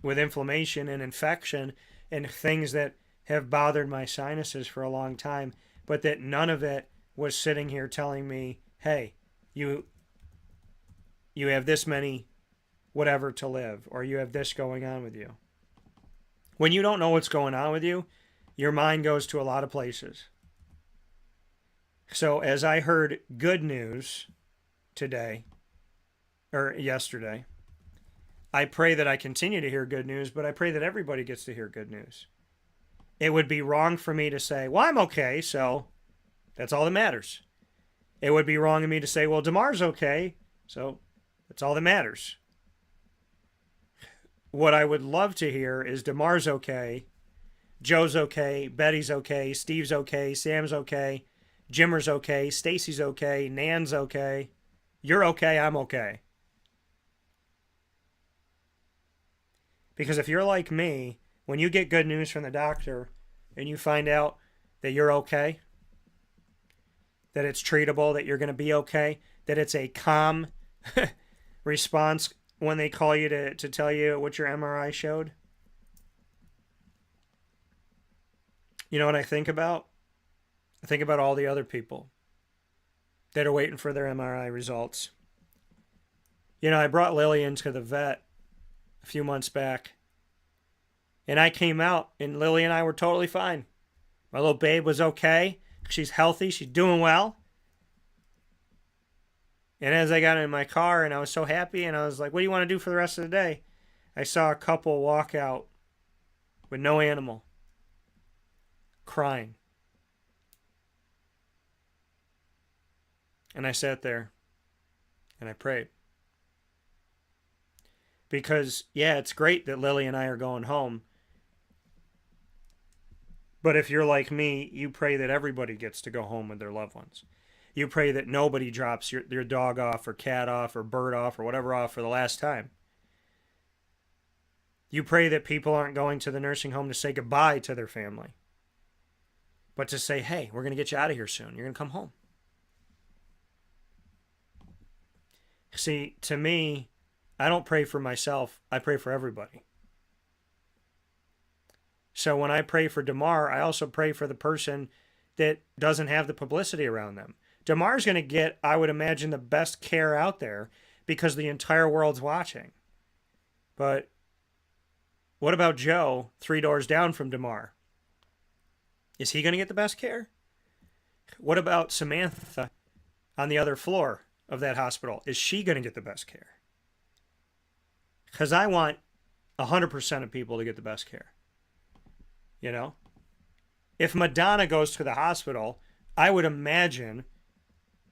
with inflammation and infection and things that have bothered my sinuses for a long time, but that none of it was sitting here telling me, hey, you have this many whatever to live, or you have this going on with you. When you don't know what's going on with you, your mind goes to a lot of places. So as I heard good news today, or yesterday, I pray that I continue to hear good news, but I pray that everybody gets to hear good news. It would be wrong for me to say, well, I'm okay, so that's all that matters. It would be wrong of me to say, well, DeMar's okay, so that's all that matters. What I would love to hear is DeMar's okay, Joe's okay, Betty's okay, Steve's okay, Sam's okay, Jimmer's okay, Stacy's okay, Nan's okay. You're okay, I'm okay. Because if you're like me, when you get good news from the doctor and you find out that you're okay, that it's treatable, that you're going to be okay, that it's a calm response when they call you to tell you what your MRI showed. You know what I think about? I think about all the other people that are waiting for their MRI results. You know, I brought Lillian to the vet a few months back, and I came out, and Lily and I were totally fine. My little babe was okay. She's healthy. She's doing well. And as I got in my car, and I was so happy, and I was like, what do you want to do for the rest of the day? I saw a couple walk out with no animal, crying. And I sat there, and I prayed. Because, yeah, it's great that Lily and I are going home. But if you're like me, you pray that everybody gets to go home with their loved ones. You pray that nobody drops your dog off or cat off or bird off or whatever off for the last time. You pray that people aren't going to the nursing home to say goodbye to their family, but to say, hey, we're going to get you out of here soon. You're going to come home. See, to me, I don't pray for myself. I pray for everybody. So when I pray for DeMar, I also pray for the person that doesn't have the publicity around them. DeMar's going to get, I would imagine, the best care out there because the entire world's watching. But what about Joe, 3 doors down from DeMar? Is he going to get the best care? What about Samantha on the other floor of that hospital? Is she going to get the best care? Because I want 100% of people to get the best care. You know? If Madonna goes to the hospital, I would imagine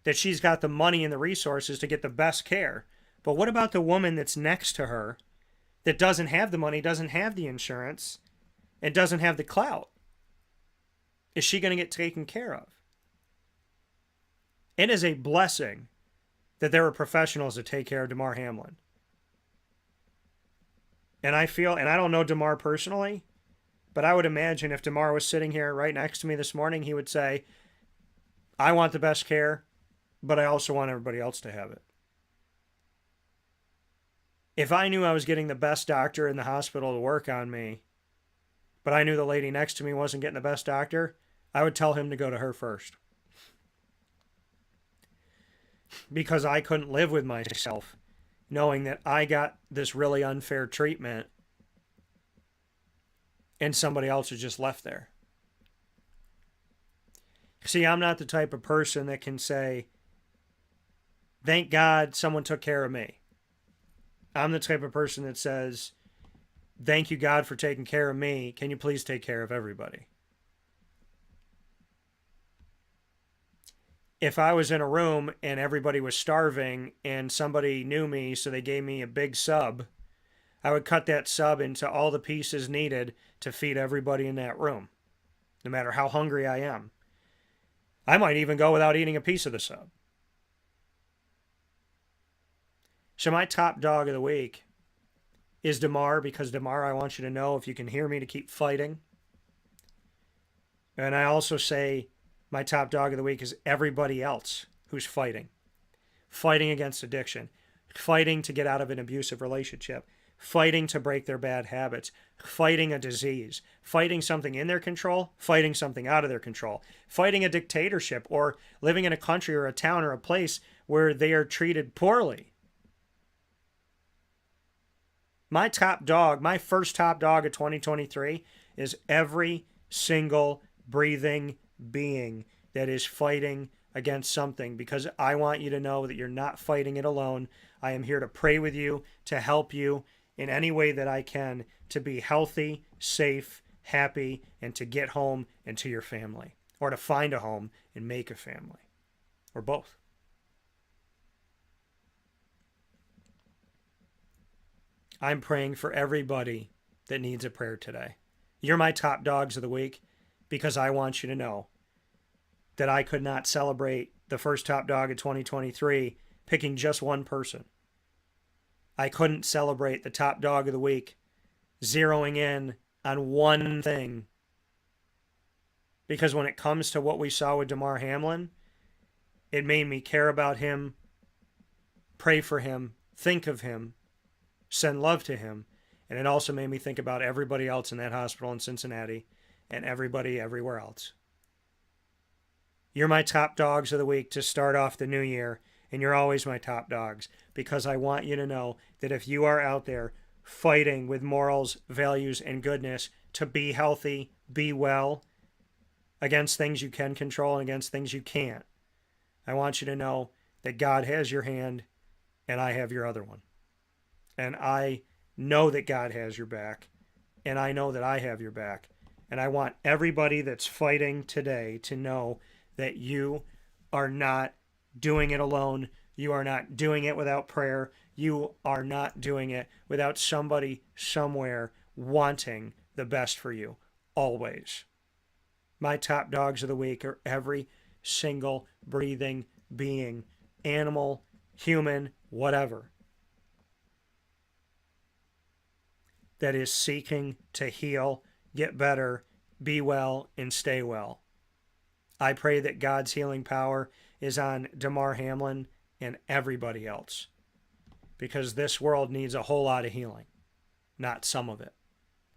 that she's got the money and the resources to get the best care. But what about the woman that's next to her that doesn't have the money, doesn't have the insurance, and doesn't have the clout? Is she going to get taken care of? It is a blessing that there are professionals that take care of DeMar Hamlin. And I feel, and I don't know DeMar personally, but I would imagine if DeMar was sitting here right next to me this morning, he would say, I want the best care, but I also want everybody else to have it. If I knew I was getting the best doctor in the hospital to work on me, but I knew the lady next to me wasn't getting the best doctor, I would tell him to go to her first. Because I couldn't live with myself knowing that I got this really unfair treatment and somebody else is just left there. See, I'm not the type of person that can say, thank God someone took care of me. I'm the type of person that says, thank you, God, for taking care of me. Can you please take care of everybody? If I was in a room and everybody was starving and somebody knew me, so they gave me a big sub, I would cut that sub into all the pieces needed to feed everybody in that room, no matter how hungry I am. I might even go without eating a piece of the sub. So my top dog of the week is DeMar, because DeMar, I want you to know, if you can hear me, to keep fighting. And I also say my top dog of the week is everybody else who's fighting against addiction, fighting to get out of an abusive relationship, fighting to break their bad habits, fighting a disease, fighting something in their control, fighting something out of their control, fighting a dictatorship, or living in a country or a town or a place where they are treated poorly. My top dog, my first top dog of 2023 is every single breathing being that is fighting against something, because I want you to know that you're not fighting it alone. I am here to pray with you, to help you in any way that I can to be healthy, safe, happy, and to get home and to your family, or to find a home and make a family, or both. I'm praying for everybody that needs a prayer today. You're my top dogs of the week because I want you to know that I could not celebrate the first top dog of 2023 picking just one person. I couldn't celebrate the top dog of the week zeroing in on one thing. Because when it comes to what we saw with Damar Hamlin, it made me care about him, pray for him, think of him, send love to him. And it also made me think about everybody else in that hospital in Cincinnati and everybody everywhere else. You're my top dogs of the week to start off the new year, and you're always my top dogs, because I want you to know that if you are out there fighting with morals, values, and goodness to be healthy, be well, against things you can control and against things you can't, I want you to know that God has your hand and I have your other one. And I know that God has your back, and I know that I have your back. And I want everybody that's fighting today to know that you are not doing it alone. You are not doing it without prayer. You are not doing it without somebody somewhere wanting the best for you, always. My top dogs of the week are every single breathing being, animal, human, whatever, that is seeking to heal, get better, be well, and stay well. I pray that God's healing power is on Damar Hamlin and everybody else, because this world needs a whole lot of healing, not some of it.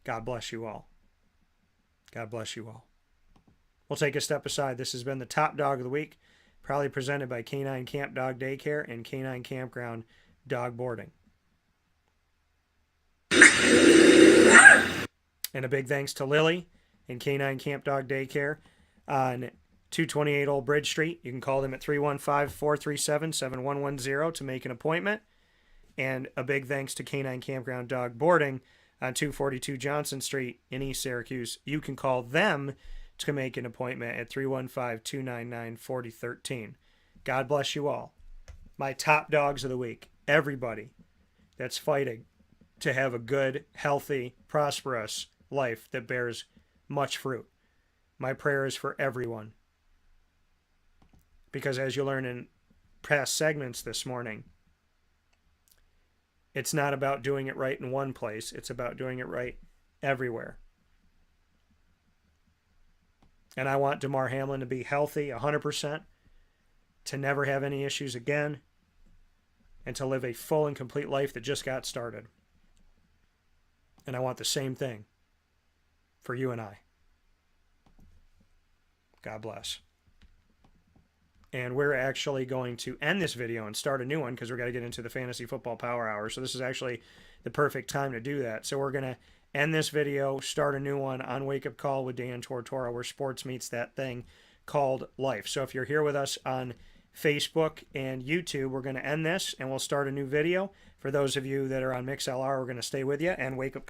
God bless you all. God bless you all. We'll take a step aside. This has been the Top Dog of the Week, proudly presented by Canine Camp Dog Daycare and Canine Kampground Dog Boarding. And a big thanks to Lily and Canine Camp Dog Daycare on 228 Old Bridge Street. You can call them at 315-437-7110 to make an appointment. And a big thanks to Canine Kampground Dog Boarding on 242 Johnson Street in East Syracuse. You can call them to make an appointment at 315-299-4013. God bless you all. My top dogs of the week. Everybody that's fighting to have a good, healthy, prosperous life that bears much fruit. My prayer is for everyone. Because as you learn in past segments this morning, it's not about doing it right in one place. It's about doing it right everywhere. And I want Damar Hamlin to be healthy 100%, to never have any issues again, and to live a full and complete life that just got started. And I want the same thing for you and I. God bless. And we're actually going to end this video and start a new one because we're going to get into the Fantasy Football Power Hour. So this is actually the perfect time to do that. So we're going to end this video, start a new one on Wake Up Call with Dan Tortora, where sports meets that thing called life. So if you're here with us on Facebook and YouTube, we're going to end this and we'll start a new video. For those of you that are on MixLR, we're going to stay with you and Wake Up